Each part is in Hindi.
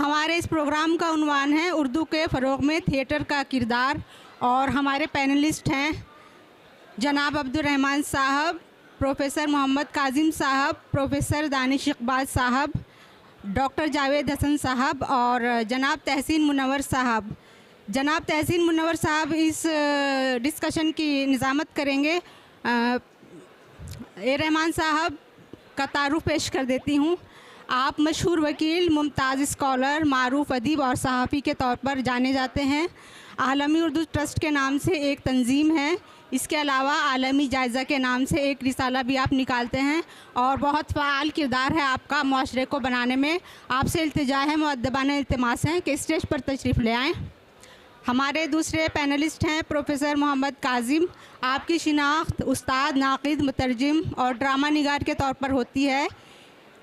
हमारे इस प्रोग्राम का उन्वान है उर्दू के फ़रोग़ में थिएटर का किरदार। और हमारे पैनलिस्ट हैं जनाब अब्दुल रहमान साहब, प्रोफेसर मोहम्मद काजिम साहब, प्रोफेसर दानिश इकबाल साहब, डॉक्टर जावेद हसन साहब और जनाब तहसीन मुनव्वर साहब। जनाब तहसीन मुनव्वर साहब इस डिस्कशन की निज़ामत करेंगे। रहमान साहब का तारुफ पेश कर देती हूँ। आप मशहूर वकील, मुमताज़ स्कॉलर, मारूफ अदीब और सहाफ़ी के तौर पर जाने जाते हैं। आलमी उर्दू ट्रस्ट के नाम से एक तंजीम है। इसके अलावा आलमी जायज़ा के नाम से एक रिसाला भी आप निकालते हैं और बहुत फ़ाल किरदार है आपका माशरे को बनाने में। आपसे इल्तिजा है, मुअद्दबाना इल्तिमास है कि स्टेज पर तशरीफ़ ले आएँ। हमारे दूसरे पैनलिस्ट हैं प्रोफेसर मोहम्मद काजिम। आपकी शिनाख्त उस्ताद, नाक़िद, मुतरजिम और ड्रामा निगार के तौर पर होती है।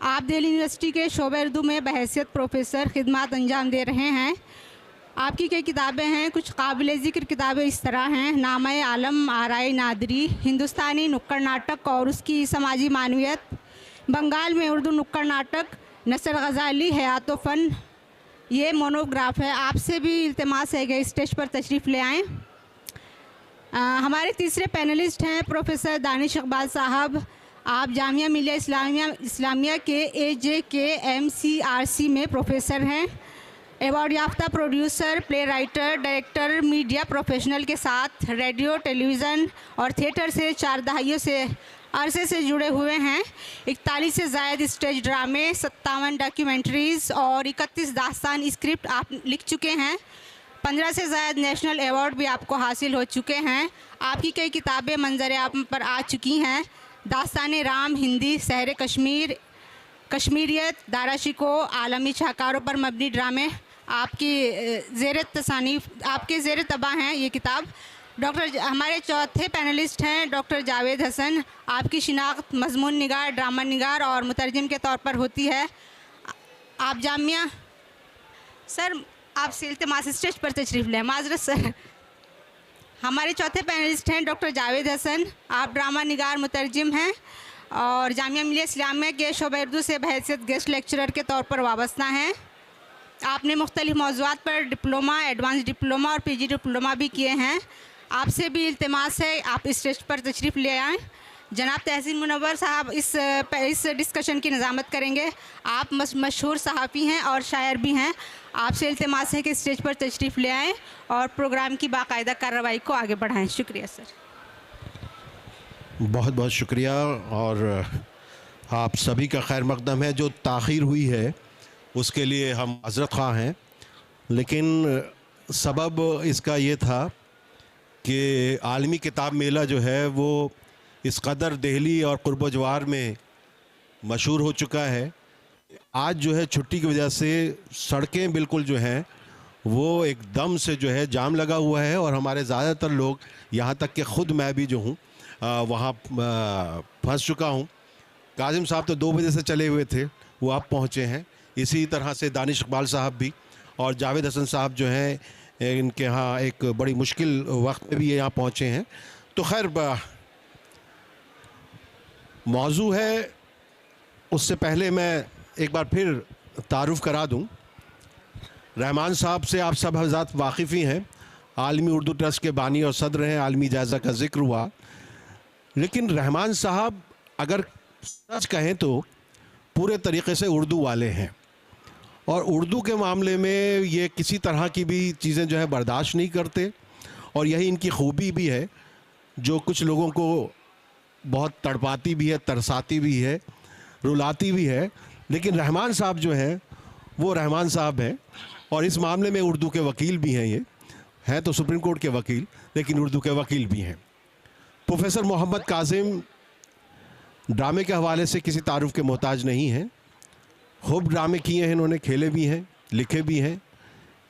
आप दिल्ली यूनिवर्सिटी के शोबे उर्दू में बहैसियत प्रोफेसर खिदमत अंजाम दे रहे हैं। आपकी कई किताबें हैं, कुछ काबिल ज़िक्र किताबें इस तरह हैं: नामा आलम, आराए नादरी, हिंदुस्तानी नुक्कड़ नाटक और उसकी समाजी मानवियत, बंगाल में उर्दू नुक्कड़ नाटक, नसर गज़ाली, हयात फ़न, ये मोनोग्राफ है। आपसे भी इल्तिमास है कि स्टेज पर तशरीफ़ ले आएँ। हमारे तीसरे पैनलिस्ट हैं प्रोफेसर दानिश इकबाल साहब। आप जामिया मिलिया इस्लामिया के AJK-MCRC में प्रोफेसर हैं। एवॉर्ड याफ्ता producer, play writer, director, media professional के साथ रेडियो, टेलीविज़न और थिएटर से 4 दहाइयों से अरसे से जुड़े हुए हैं। 41 से ज़ायद स्टेज ड्रामे, 57 डॉक्यूमेंट्रीज़ और 31 दास्तान स्क्रिप्ट आप लिख चुके हैं। 15 से ज़ायद नेशनल अवार्ड भी आपको हासिल हो चुके हैं। आपकी कई किताबें मंजर आम पर आ चुकी हैं: दास्तान राम हिंदी, सहर कश्मीर, कश्मीरियत, दारा शिको, आलमी शाहकारों पर मबनी ड्रामे आपकी ज़ेर तसानीफ़, आपके ज़ेर तबाह हैं ये किताब। हमारे चौथे पैनलिस्ट हैं डॉक्टर जावेद हसन। आपकी शिनाख्त मज़मून निगार, ड्रामा निगार और मुतरजिम के तौर पर होती है। आप जामिया सर, आपसे इल्तिमास स्टेज पर तशरीफ़ लें। माज़रत सर। हमारे चौथे पैनलिस्ट हैं डॉक्टर जावेद हसन। आप ड्रामा निगार, मुतरजिम हैं और जामिया मिलिया इस्लामिया के शोबे उर्दू से बहैसियत गेस्ट लेक्चरर के तौर पर वाबस्ता हैं। आपने मुख्तलिफ़ मौज़ूआत पर डिप्लोमा, एडवांस डिप्लोमा और PG डिप्लोमा भी किए हैं। आपसे भी इल्तिमास है आप स्टेज पर तशरीफ़ ले आएँ। जनाब तहसीन मुनव्वर साहब इस डिस्कशन की निज़ामत करेंगे। आप मशहूर सहाफ़ी हैं और शायर भी हैं। आपसे इल्तिमास है कि स्टेज पर तशरीफ़ ले आएँ और प्रोग्राम की बाकायदा कार्रवाई को आगे बढ़ाएँ। शुक्रिया सर। बहुत बहुत शुक्रिया और आप सभी का खैर मक़दम है। जो ताख़ीर हुई है उसके लिए हम माज़रत ख़्वाह हैं, लेकिन सबब इसका ये था कि आलमी किताब मेला जो है वो इस कदर दिल्ली और क़ुर्ब जवार में मशहूर हो चुका है। आज जो है छुट्टी की वजह से सड़कें बिल्कुल जो हैं वो एकदम से जो है जाम लगा हुआ है और हमारे ज़्यादातर लोग, यहाँ तक कि ख़ुद मैं भी जो हूँ वहाँ फंस चुका हूँ। काजिम साहब तो 2 बजे से चले हुए थे, वो अब पहुँचे हैं। इसी तरह से दानिश इकबाल साहब भी और जावेद हसन साहब जो हैं इनके यहाँ एक बड़ी मुश्किल वक्त में भी यहाँ पहुँचे हैं। तो खैर मौजू है, उससे पहले मैं एक बार फिर तारुफ़ करा दूँ। रहमान साहब से आप सब हज़रात वाकिफ़ ही हैं। आलमी उर्दू ट्रस्ट के बानी और सदर हैं। आलमी जायज़ा का ज़िक्र हुआ, लेकिन रहमान साहब अगर सच कहें तो पूरे तरीक़े से उर्दू वाले हैं और उर्दू के मामले में ये किसी तरह की भी चीज़ें जो है बर्दाश्त नहीं करते और यही इनकी खूबी भी है जो कुछ लोगों को बहुत तड़पाती भी है, तरसाती भी है, रुलाती भी है। लेकिन रहमान साहब जो हैं वो रहमान साहब हैं और इस मामले में उर्दू के वकील भी हैं। ये हैं तो सुप्रीम कोर्ट के वकील, लेकिन उर्दू के वकील भी हैं। प्रोफेसर मोहम्मद काजिम ड्रामे के हवाले से किसी तारुफ के मोहताज नहीं हैं। खूब ड्रामे किए हैं इन्होंने, खेले भी हैं, लिखे भी हैं।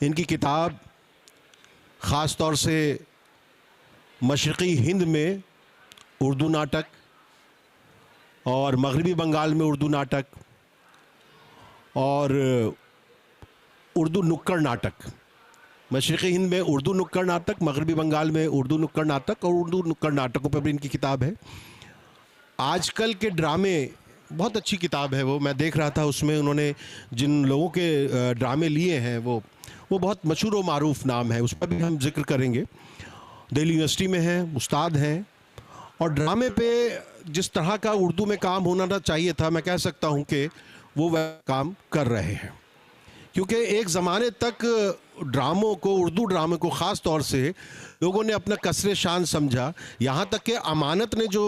इनकी किताब ख़ास तौर से मशरक़ी हिंद में उर्दू नाटक और मगरबी बंगाल में उर्दू नाटक और उर्दू नुक्कड़ नाटक, मशरक़ी हिंद में उर्दू नुक्कड़ नाटक, मगरबी बंगाल में उर्दू नुक्कड़ नाटक और उर्दू नुक्कड़ नाटकों पर भी इनकी किताब है। आजकल के ड्रामे बहुत अच्छी किताब है वो। मैं देख रहा था उसमें उन्होंने जिन लोगों के ड्रामे लिए हैं वो बहुत मशहूर व मारूफ नाम है, उस पर भी हम जिक्र करेंगे। दिल्ली यूनिवर्सिटी में हैं, उस्ताद हैं, और ड्रामे पे जिस तरह का उर्दू में काम होना चाहिए था, मैं कह सकता हूँ कि वो वह काम कर रहे हैं। क्योंकि एक ज़माने तक ड्रामों को, उर्दू ड्रामे को ख़ास तौर से लोगों ने अपना कसरे शान समझा। यहाँ तक कि अमानत ने जो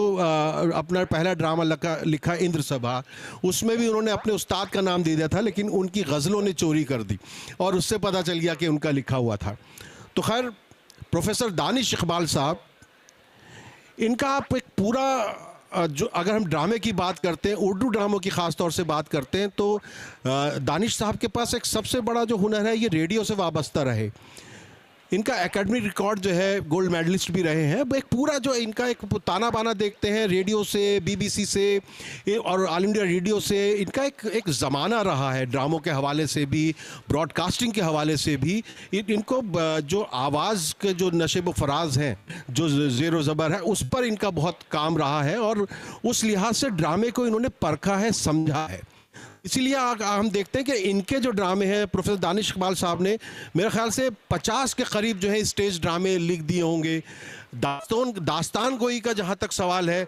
अपना पहला ड्रामा लिखा इंद्र सभा, उसमें भी उन्होंने अपने उस्ताद का नाम दे दिया था, लेकिन उनकी गज़लों ने चोरी कर दी और उससे पता चल गया कि उनका लिखा हुआ था। तो खैर, प्रोफेसर दानिश इकबाल साहब, इनका आप एक पूरा जो, अगर हम ड्रामे की बात करते हैं, उर्दू ड्रामों की ख़ास तौर से बात करते हैं, तो दानिश साहब के पास एक सबसे बड़ा जो हुनर है, ये रेडियो से वाबस्ता रहे। इनका एकेडमिक रिकॉर्ड जो है, गोल्ड मेडलिस्ट भी रहे हैं। एक पूरा जो इनका एक ताना बाना देखते हैं रेडियो से, BBC से और ऑल इंडिया रेडियो से, इनका एक ज़माना रहा है ड्रामों के हवाले से भी, ब्रॉडकास्टिंग के हवाले से भी। इनको जो आवाज़ के जो नशेब व फराज हैं, जो ज़ेर ज़बर है, उस पर इनका बहुत काम रहा है और उस लिहाज से ड्रामे को इन्होंने परखा है, समझा है। इसीलिए हम देखते हैं कि इनके जो ड्रामे हैं, प्रोफेसर दानिश इकबाल साहब ने मेरे ख्याल से 50 के करीब जो है स्टेज ड्रामे लिख दिए होंगे। दास्तान गोई का जहाँ तक सवाल है,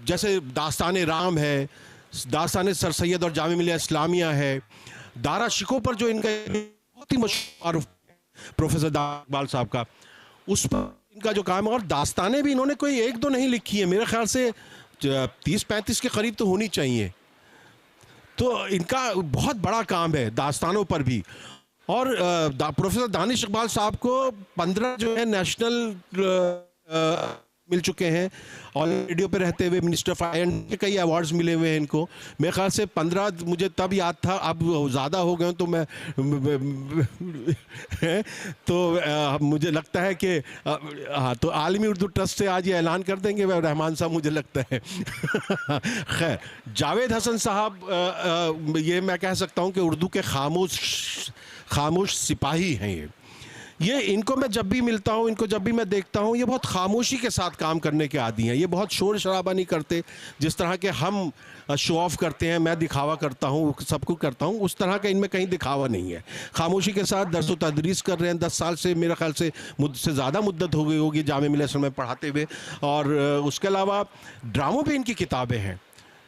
जैसे दास्तान राम है, दास्तान सर सैयद और जामिया मिलिया इस्लामिया है, दारा शिको पर जो इनका बहुत ही मशहूर प्रोफेसर दानिश इकबाल साहब का, उस पर इनका जो काम है, और दास्तानें भी इन्होंने कोई एक दो नहीं लिखी है, मेरे ख्याल से 30-35 के करीब तो होनी चाहिए। तो इनका बहुत बड़ा काम है दास्तानों पर भी। और प्रोफेसर दानिश इकबाल साहब को 15 जो है नेशनल मिल चुके हैं, ऑल रेडियो पे रहते हुए मिनिस्टर ऑफ आयरन के कई अवार्ड्स मिले हुए हैं इनको। मेरे ख्याल से 15 मुझे तब याद था, अब ज़्यादा हो गए तो मैं तो मुझे लगता है कि हाँ, तो आलमी उर्दू ट्रस्ट से आज ये ऐलान कर देंगे वह रहमान साहब, मुझे लगता है। खैर, जावेद हसन साहब, ये मैं कह सकता हूँ कि उर्दू के खामोश सिपाही हैं। ये इनको मैं जब भी मिलता हूँ, इनको जब भी मैं देखता हूँ, ये बहुत खामोशी के साथ काम करने के आदी हैं। ये बहुत शोर शराबा नहीं करते, जिस तरह के हम शो ऑफ करते हैं, मैं दिखावा करता हूँ, सब कुछ करता हूँ, उस तरह का इनमें कहीं दिखावा नहीं है। खामोशी के साथ दर्स व तदरीस कर रहे हैं। 10 साल से, मेरे ख्याल से मुझसे ज़्यादा मुद्दत हो गई होगी जामिया मिलिया इस्लामिया में पढ़ाते हुए। और उसके अलावा ड्रामों पर इनकी किताबें हैं।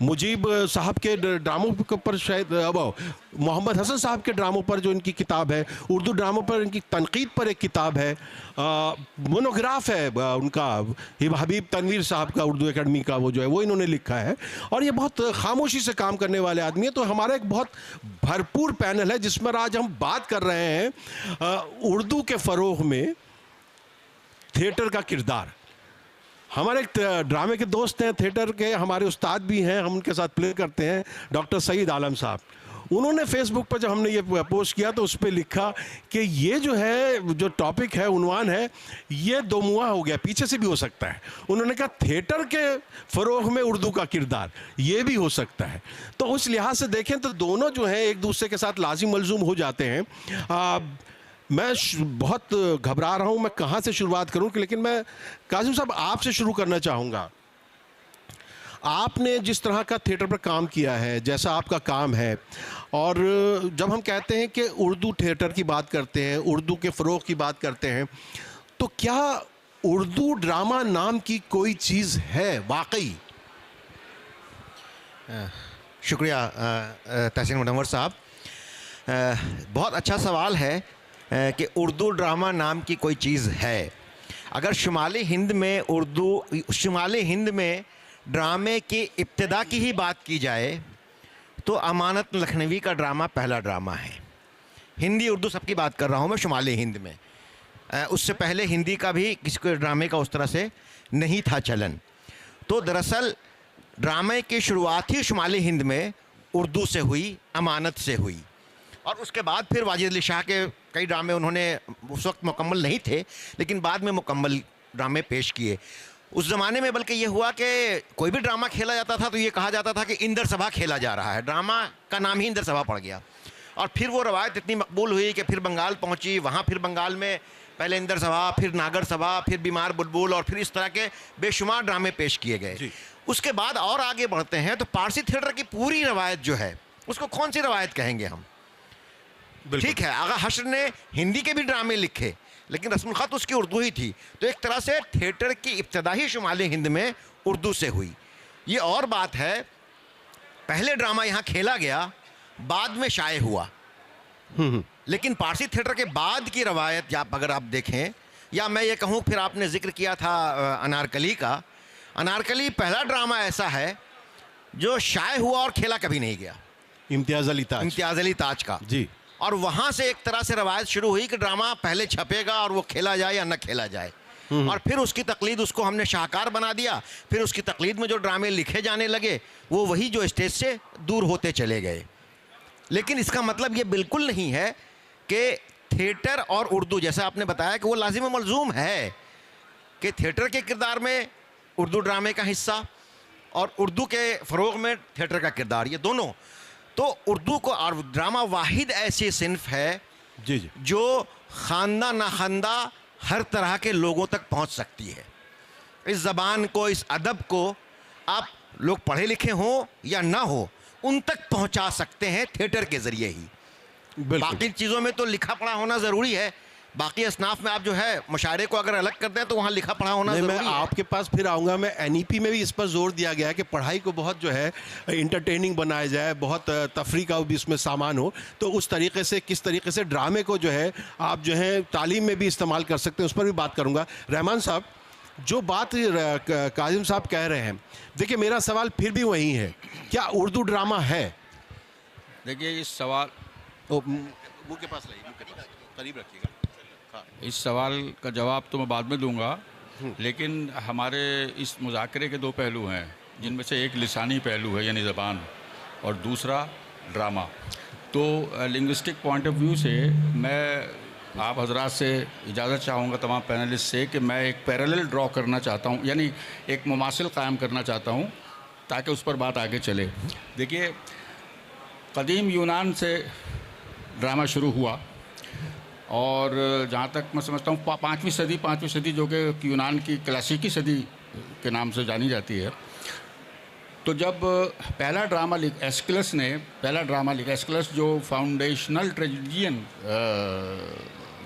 मुजीब साहब के ड्रामों पर, शायद मोहम्मद हसन साहब के ड्रामों पर जो इनकी किताब है, उर्दू ड्रामों पर इनकी तनकीद पर एक किताब है, मोनोग्राफ है उनका, हबीब तनवीर साहब का, उर्दू एकेडमी का, वो जो है वो इन्होंने लिखा है। और ये बहुत खामोशी से काम करने वाले आदमी हैं। तो हमारा एक बहुत भरपूर पैनल है जिसमें आज हम बात कर रहे हैं उर्दू के फ़रोग़ में थिएटर का किरदार। हमारे एक ड्रामे के दोस्त हैं, थिएटर के हमारे उस्ताद भी हैं, हम उनके साथ प्ले करते हैं, डॉक्टर सईद आलम साहब। उन्होंने फेसबुक पर जब हमने ये पोस्ट किया तो उस पर लिखा कि ये जो है, जो टॉपिक है, उन्वान है, ये दोमुआ हो गया, पीछे से भी हो सकता है। उन्होंने कहा थिएटर के फ़रोग़ में उर्दू का किरदार, ये भी हो सकता है। तो उस लिहाज से देखें तो दोनों जो हैं एक दूसरे के साथ लाजिम मलजूम हो जाते हैं। मैं बहुत घबरा रहा हूँ मैं कहाँ से शुरुआत करूँ, लेकिन मैं कासिम साहब आपसे शुरू करना चाहूँगा। आपने जिस तरह का थिएटर पर काम किया है, जैसा आपका काम है, और जब हम कहते हैं कि उर्दू थिएटर की बात करते हैं, उर्दू के फ़रोग़ की बात करते हैं, तो क्या उर्दू ड्रामा नाम की कोई चीज़ है वाकई? शुक्रिया तहसीन मुनव्वर साहब, बहुत अच्छा सवाल है कि उर्दू ड्रामा नाम की कोई चीज़ है। अगर शुमाली हिंद में ड्रामे की इब्तिदा की ही बात की जाए तो अमानत लखनवी का ड्रामा पहला ड्रामा है। हिंदी उर्दू सबकी बात कर रहा हूँ मैं, शुमाली हिंद में। उससे पहले हिंदी का भी किसी ड्रामे का उस तरह से नहीं था चलन। तो दरअसल ड्रामे की शुरुआत ही शुमाली हिंद में उर्दू से हुई, अमानत से हुई। और उसके बाद फिर वाजिद अली शाह के कई ड्रामे उन्होंने, उस वक्त मुकम्मल नहीं थे लेकिन बाद में मुकम्मल ड्रामे पेश किए। उस ज़माने में बल्कि ये हुआ कि कोई भी ड्रामा खेला जाता था तो ये कहा जाता था कि इंदर सभा खेला जा रहा है, ड्रामा का नाम ही इंदर सभा पड़ गया। और फिर वो रवायत इतनी मकबूल हुई कि फिर बंगाल पहुंची, वहाँ फिर बंगाल में पहले इंदर सभा, फिर नागर सभा, फिर बीमार बुलबुल, और फिर इस तरह के बेशुमार ड्रामे पेश किए गए। उसके बाद और आगे बढ़ते हैं तो पारसी थिएटर की पूरी रवायत जो है उसको कौन सी रवायत कहेंगे हम? ठीक है, आगा हश्र ने हिंदी के भी ड्रामे लिखे, लेकिन रस्मुल ख़त उसकी उर्दू ही थी, तो एक तरह से थिएटर की इब्तिदा ही शुमाली हिंद में उर्दू से हुई। ये और बात है, पहले ड्रामा यहाँ खेला गया, बाद में शाये हुआ, लेकिन पारसी थिएटर के बाद की रवायत अगर आप देखें, या मैं ये कहूँ, फिर आपने जिक्र किया था अनारकली का, अनारकली पहला ड्रामा ऐसा है जो शाये हुआ और खेला कभी नहीं गया, इम्तियाज़ अली ताज का जी। और वहाँ से एक तरह से रवायत शुरू हुई कि ड्रामा पहले छपेगा और वो खेला जाए या न खेला जाए, और फिर उसकी तकलीद, उसको हमने शाहकार बना दिया, फिर उसकी तकलीद में जो ड्रामे लिखे जाने लगे वो वही जो स्टेज से दूर होते चले गए। लेकिन इसका मतलब ये बिल्कुल नहीं है कि थिएटर और उर्दू, जैसा आपने बताया कि वो लाजिम मलजूम है कि थिएटर के किरदार में उर्दू ड्रामे का हिस्सा और उर्दू के फ़रोग़ में थिएटर का किरदार, ये दोनों। तो उर्दू को और ड्रामा वाहिद ऐसी सिन्फ है जी जो ख़ानदा नाख़ानदा हर तरह के लोगों तक पहुंच सकती है। इस ज़बान को, इस अदब को आप लोग पढ़े लिखे हों या ना हो, उन तक पहुंचा सकते हैं थिएटर के ज़रिए ही। बाकी चीज़ों में तो लिखा पढ़ा होना ज़रूरी है, बाकी असनाफ में आप जो है मुशायरे को अगर अलग कर दें तो वहाँ लिखा पढ़ा होना ज़रूरी है। मैं आपके पास फिर आऊँगा। मैं एनईपी में भी इस पर जोर दिया गया है कि पढ़ाई को बहुत जो है इंटरटेनिंग बनाया जाए, बहुत तफरी का भी इसमें सामान हो, तो उस तरीके से किस तरीके से ड्रामे को जो है आप जो है तालीम में भी इस्तेमाल कर सकते हैं, उस पर भी बात करूँगा। रहमान साहब, जो बात काजिम साहब कह रहे हैं, देखिए मेरा सवाल फिर भी वही है, क्या उर्दू ड्रामा है? देखिए इस सवाल मुँह के पास लाइए, करीब रखिएगा। इस सवाल का जवाब तो मैं बाद में दूंगा, लेकिन हमारे इस मुज़ाकरे के दो पहलू हैं, जिनमें से एक लिसानी पहलू है यानी ज़बान, और दूसरा ड्रामा। तो लिंग्विस्टिक पॉइंट ऑफ व्यू से मैं आप हजरात से इजाज़त चाहूँगा, तमाम पैनलिस्ट से, कि मैं एक पैरेलल ड्रॉ करना चाहता हूँ, यानी एक मुमासिल कायम करना चाहता हूँ ताकि उस पर बात आगे चले। देखिए, कदीम यूनान से ड्रामा शुरू हुआ, और जहाँ तक मैं समझता हूँ पाँचवीं सदी जो कि यूनान की क्लासिकी सदी के नाम से जानी जाती है, तो जब पहला ड्रामा एस्किलस ने पहला ड्रामा लिखा, एस्किलस जो फाउंडेशनल ट्रेजिडियन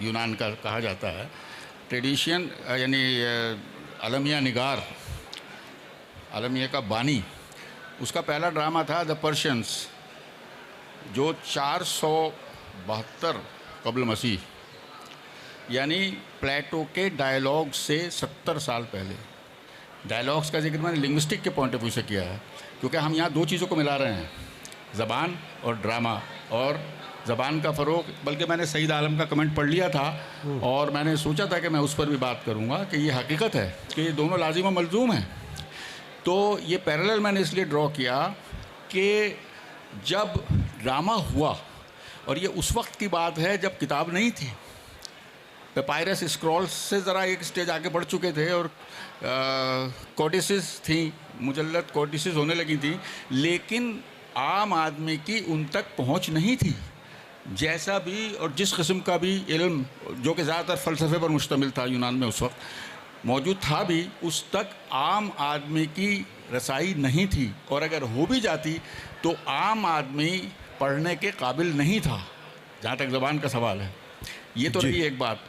यूनान का कहा जाता है, ट्रेडिशन यानी अलमिया निगार, अलमिया का बानी, उसका पहला ड्रामा था द पर्शियंस, जो 472 कबल मसीह, यानी प्लेटो के डायलॉग से 70 साल पहले। डायलॉग्स का जिक्र मैंने लिंग्विस्टिक के पॉइंट ऑफ व्यू से किया है, क्योंकि हम यहाँ दो चीज़ों को मिला रहे हैं, ज़बान और ड्रामा, और ज़बान का फ़रोग़। बल्कि मैंने सईद आलम का कमेंट पढ़ लिया था और मैंने सोचा था कि मैं उस पर भी बात करूँगा कि ये हकीकत है कि ये दोनों लाजिम मलजूम हैं। तो ये पैरेलल मैंने इसलिए ड्रॉ किया कि जब ड्रामा हुआ, और ये उस वक्त की बात है जब किताब नहीं थी, पेपायरस स्क्रॉल्स से ज़रा एक स्टेज आगे बढ़ चुके थे, और कोडिसेस थी, मुजल्लद कोडिसेस होने लगी थी, लेकिन आम आदमी की उन तक पहुंच नहीं थी। जैसा भी और जिस किस्म का भी इल्म, जो कि ज़्यादातर फ़लसफ़े पर मुश्तमिल था यूनान में उस वक्त मौजूद था भी, उस तक आम आदमी की रसाई नहीं थी, और अगर हो भी जाती तो आम आदमी पढ़ने के काबिल नहीं था, जहाँ तक ज़बान का सवाल है। ये तो रही एक बात।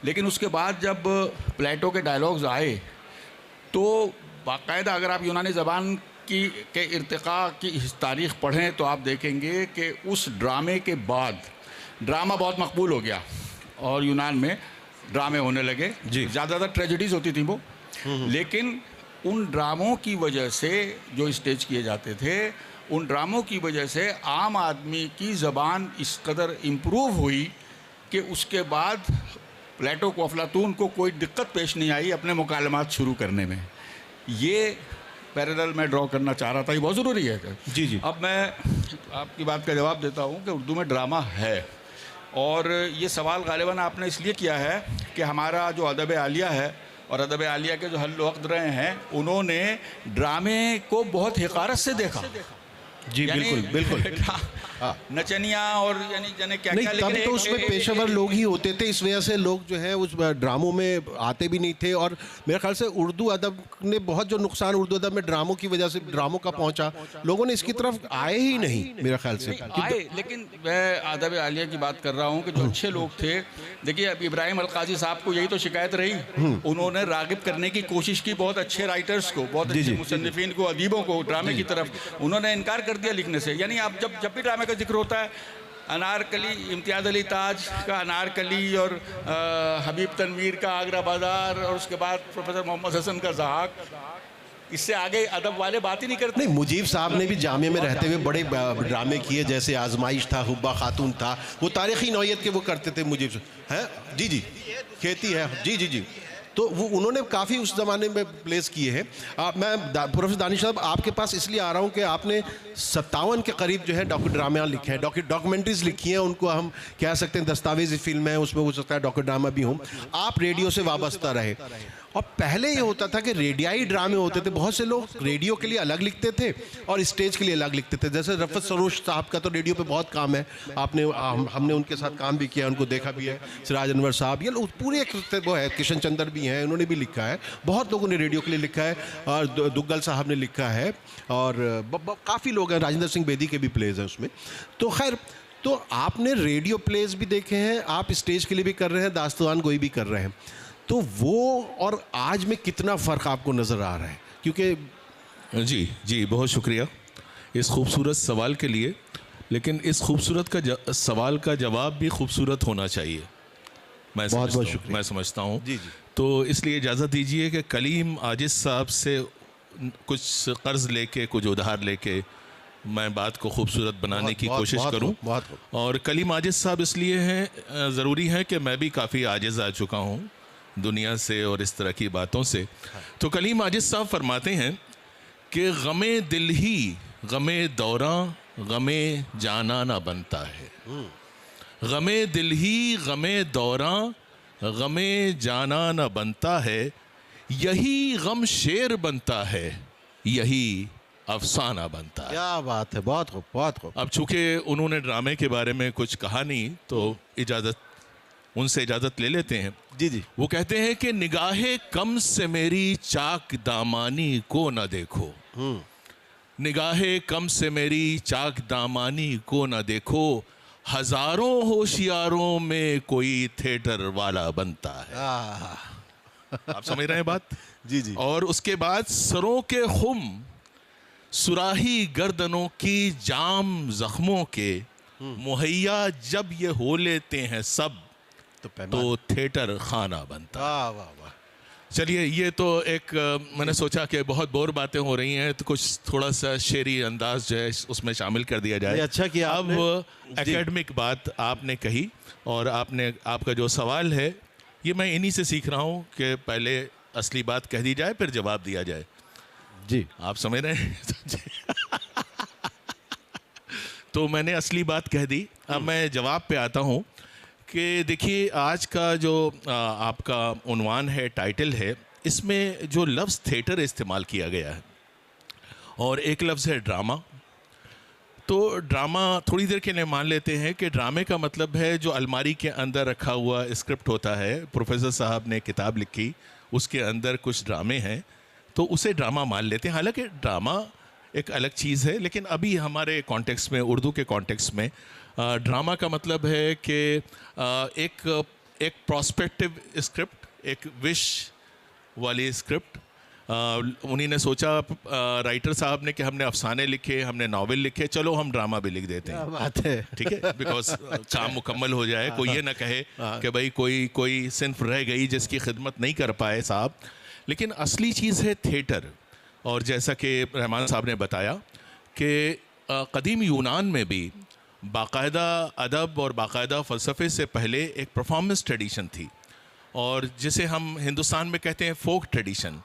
लेकिन उसके बाद जब प्लेटो के डायलॉग्स आए, तो बाकायदा अगर आप यूनानी ज़बान के इर्तिक़ा की तारीख़ पढ़ें तो आप देखेंगे कि उस ड्रामे के बाद ड्रामा बहुत मकबूल हो गया, और यूनान में ड्रामे होने लगे। ज़्यादातर ट्रेजेडीज़ होती थी वो, लेकिन उन ड्रामों की वजह से जो स्टेज किए जाते थे, उन ड्रामों की वजह से आम आदमी की ज़बान इस कदर इम्प्रूव हुई कि उसके बाद प्लेटो को, अफलातून को कोई दिक्कत पेश नहीं आई अपने मुकालमात शुरू करने में। ये पैरेलल मैं ड्रॉ करना चाह रहा था, ये बहुत ज़रूरी है। जी। अब मैं आपकी बात का जवाब देता हूँ कि उर्दू में ड्रामा है, और ये सवाल गालिबन आपने इसलिए किया है कि हमारा जो अदब आलिया है और अदब आलिया के जो हल वक्त रहे हैं, उन्होंने ड्रामे को बहुत हिकारत से देखा। जी बिल्कुल। नचनिया और यानी जाने क्या नहीं, क्या, तब लेकिन तो उसमें पेशेवर लोग ही होते थे, इस वजह से लोग जो है उस ड्रामों में आते भी नहीं थे। और मेरे ख्याल से उर्दू अदब ने बहुत जो नुकसान उर्दू अदब में ड्रामों की वजह से ड्रामों का पहुंचा, लोगों ने इसकी तरफ आए ही नहीं मेरे ख्याल से। आए, लेकिन मैं अदब आलिया की बात कर रहा हूँ कि जो अच्छे लोग थे, देखिए अब इब्राहिम अलकाजी साहब को यही तो शिकायत रही, उन्होंने रागिब करने की कोशिश की बहुत अच्छे राइटर्स को, बहुत अच्छे मुसन्निफीन को, अदीबों को ड्रामे की तरफ, उन्होंने इनकार कर दिया लिखने से। यानी आप जब भी ड्रामे का जिक्र होता है, अनारकली, इम्तियाज़ अली ताज का अनारकली और हबीब तनवीर का आगरा बाज़ार और उसके बाद प्रोफेसर मोहम्मद हसन का ज़हाक, इससे आगे अदब वाले बात ही नहीं करते। नहीं, मुजीब साहब ने भी जामिया में रहते हुए बड़े ड्रामे किए, जैसे आजमाइश था, हुब्बा खातून था, वो तारीखी नौयत के वो करते थे मुजीब हैं। जी जी, खेती है, जी जी जी, तो वो उन्होंने काफ़ी उस ज़माने में प्लेस किए हैं। मैं प्रोफेसर दानिश साहब आपके पास इसलिए आ रहा हूँ कि आपने 57 के करीब जो है ड्रामा लिखे हैं, डॉक्यूमेंट्रीज लिखी हैं, उनको हम कह सकते हैं दस्तावेजी फिल्म है, उसमें हो सकता है डॉक्यू ड्रामा भी हों। आप रेडियो से वाबस्ता रहे, और पहले ये होता था कि रेडियाई ड्रामे होते थे, बहुत से लोग रेडियो के लिए अलग लिखते थे और स्टेज के लिए अलग लिखते थे। जैसे रफ़त सरोश साहब का तो रेडियो पे बहुत काम है, हमने उनके साथ काम भी किया, उनको देखा भी है, सिराज अनवर साहब, ये पूरे एक वो है, किशन चंद्र भी हैं, उन्होंने भी लिखा है, बहुत लोगों ने रेडियो के लिए लिखा है, और दुग्गल साहब ने लिखा है, और काफ़ी लोग हैं, राजेंद्र सिंह बेदी के भी प्लेज हैं उसमें। तो खैर, तो आपने रेडियो प्लेज भी देखे हैं, आप स्टेज के लिए भी कर रहे हैं, दास्तान गोई भी कर रहे हैं, तो वो और आज में कितना फ़र्क आपको नज़र आ रहा है? क्योंकि जी बहुत शुक्रिया इस खूबसूरत सवाल के लिए, लेकिन इस खूबसूरत सवाल का जवाब भी खूबसूरत होना चाहिए, मैं समझता हूँ। जी जी, तो इसलिए इजाज़त दीजिए कि कलीम आजिज़ साहब से कुछ कर्ज़ लेके, कुछ उधार लेके मैं बात को खूबसूरत बनाने की कोशिश करूं। और कलीम आजिज़ साहब इसलिए हैं, ज़रूरी है कि मैं भी काफ़ी आजिज़ आ चुका हूं दुनिया से और इस तरह की बातों से। तो कलीम आजिज़ साहब फरमाते हैं कि गमे दिल ही गमे दौरां गमे जाना ना बनता है, गमे दिल ही गमे दौरां गमे जाना ना बनता है, यही गम शेर बनता है, यही अफसाना बनता है। क्या बात है, बहुत खूब, बहुत खूब। अब चूंकि उन्होंने ड्रामे के बारे में कुछ कहा नहीं, तो उनसे इजाज़त ले लेते हैं। जी जी, वो कहते हैं कि निगाहे कम से मेरी चाक दामानी को न देखो, निगाहे कम से मेरी चाक दामानी को न देखो, हजारों होशियारों में कोई थिएटर वाला बनता है। आप समझ रहे हैं बात? जी जी। और उसके बाद सरों के खुम सुराही गर्दनों की जाम जख्मों के मुहैया जब ये हो लेते हैं सब, तो थिएटर खाना बनता। वाह वाह वाह। चलिए, ये तो एक मैंने सोचा कि बहुत बोर बातें हो रही हैं, तो कुछ थोड़ा सा शेरी अंदाज जो है उसमें शामिल कर दिया जाए। अच्छा किया आपने। अब एकेडमिक बात आपने कही, और आपका जो सवाल है ये मैं इन्हीं से सीख रहा हूँ कि पहले असली बात कह दी जाए, फिर जवाब दिया जाए। जी, आप समझ रहे हैं? तो मैंने असली बात कह दी, अब मैं जवाब पे आता हूँ कि देखिए, आज का जो आपका उन्वान है, टाइटल है, इसमें जो लफ्ज़ थिएटर इस्तेमाल किया गया है और एक लफ्ज़ है ड्रामा। तो ड्रामा थोड़ी देर के लिए मान लेते हैं कि ड्रामे का मतलब है जो अलमारी के अंदर रखा हुआ स्क्रिप्ट होता है। प्रोफेसर साहब ने किताब लिखी, उसके अंदर कुछ ड्रामे हैं, तो उसे ड्रामा मान लेते हैं। हालांकि ड्रामा एक अलग चीज़ है, लेकिन अभी हमारे कॉन्टेक्स्ट में, उर्दू के कॉन्टेक्स्ट में, ड्रामा का मतलब है कि एक प्रोस्पेक्टिव स्क्रिप्ट, एक विश वाली स्क्रिप्ट। उन्हीं ने सोचा, राइटर साहब ने, कि हमने अफसाने लिखे, हमने नावल लिखे, चलो हम ड्रामा भी लिख देते हैं। बात है, ठीक है, बिकॉज काम मुकम्मल हो जाए, कोई ये ना कहे कि भाई कोई सिंफ रह गई जिसकी खिदमत नहीं कर पाए साहब। लेकिन असली चीज़ है थिएटर। और जैसा कि रहमान साहब ने बताया कि कदीम यूनान में भी बाकायदा अदब और बाकायदा फ़लसफ़े से पहले एक परफॉर्मेंस ट्रेडिशन थी, और जिसे हम हिंदुस्तान में कहते हैं फोक ट्रेडिशन।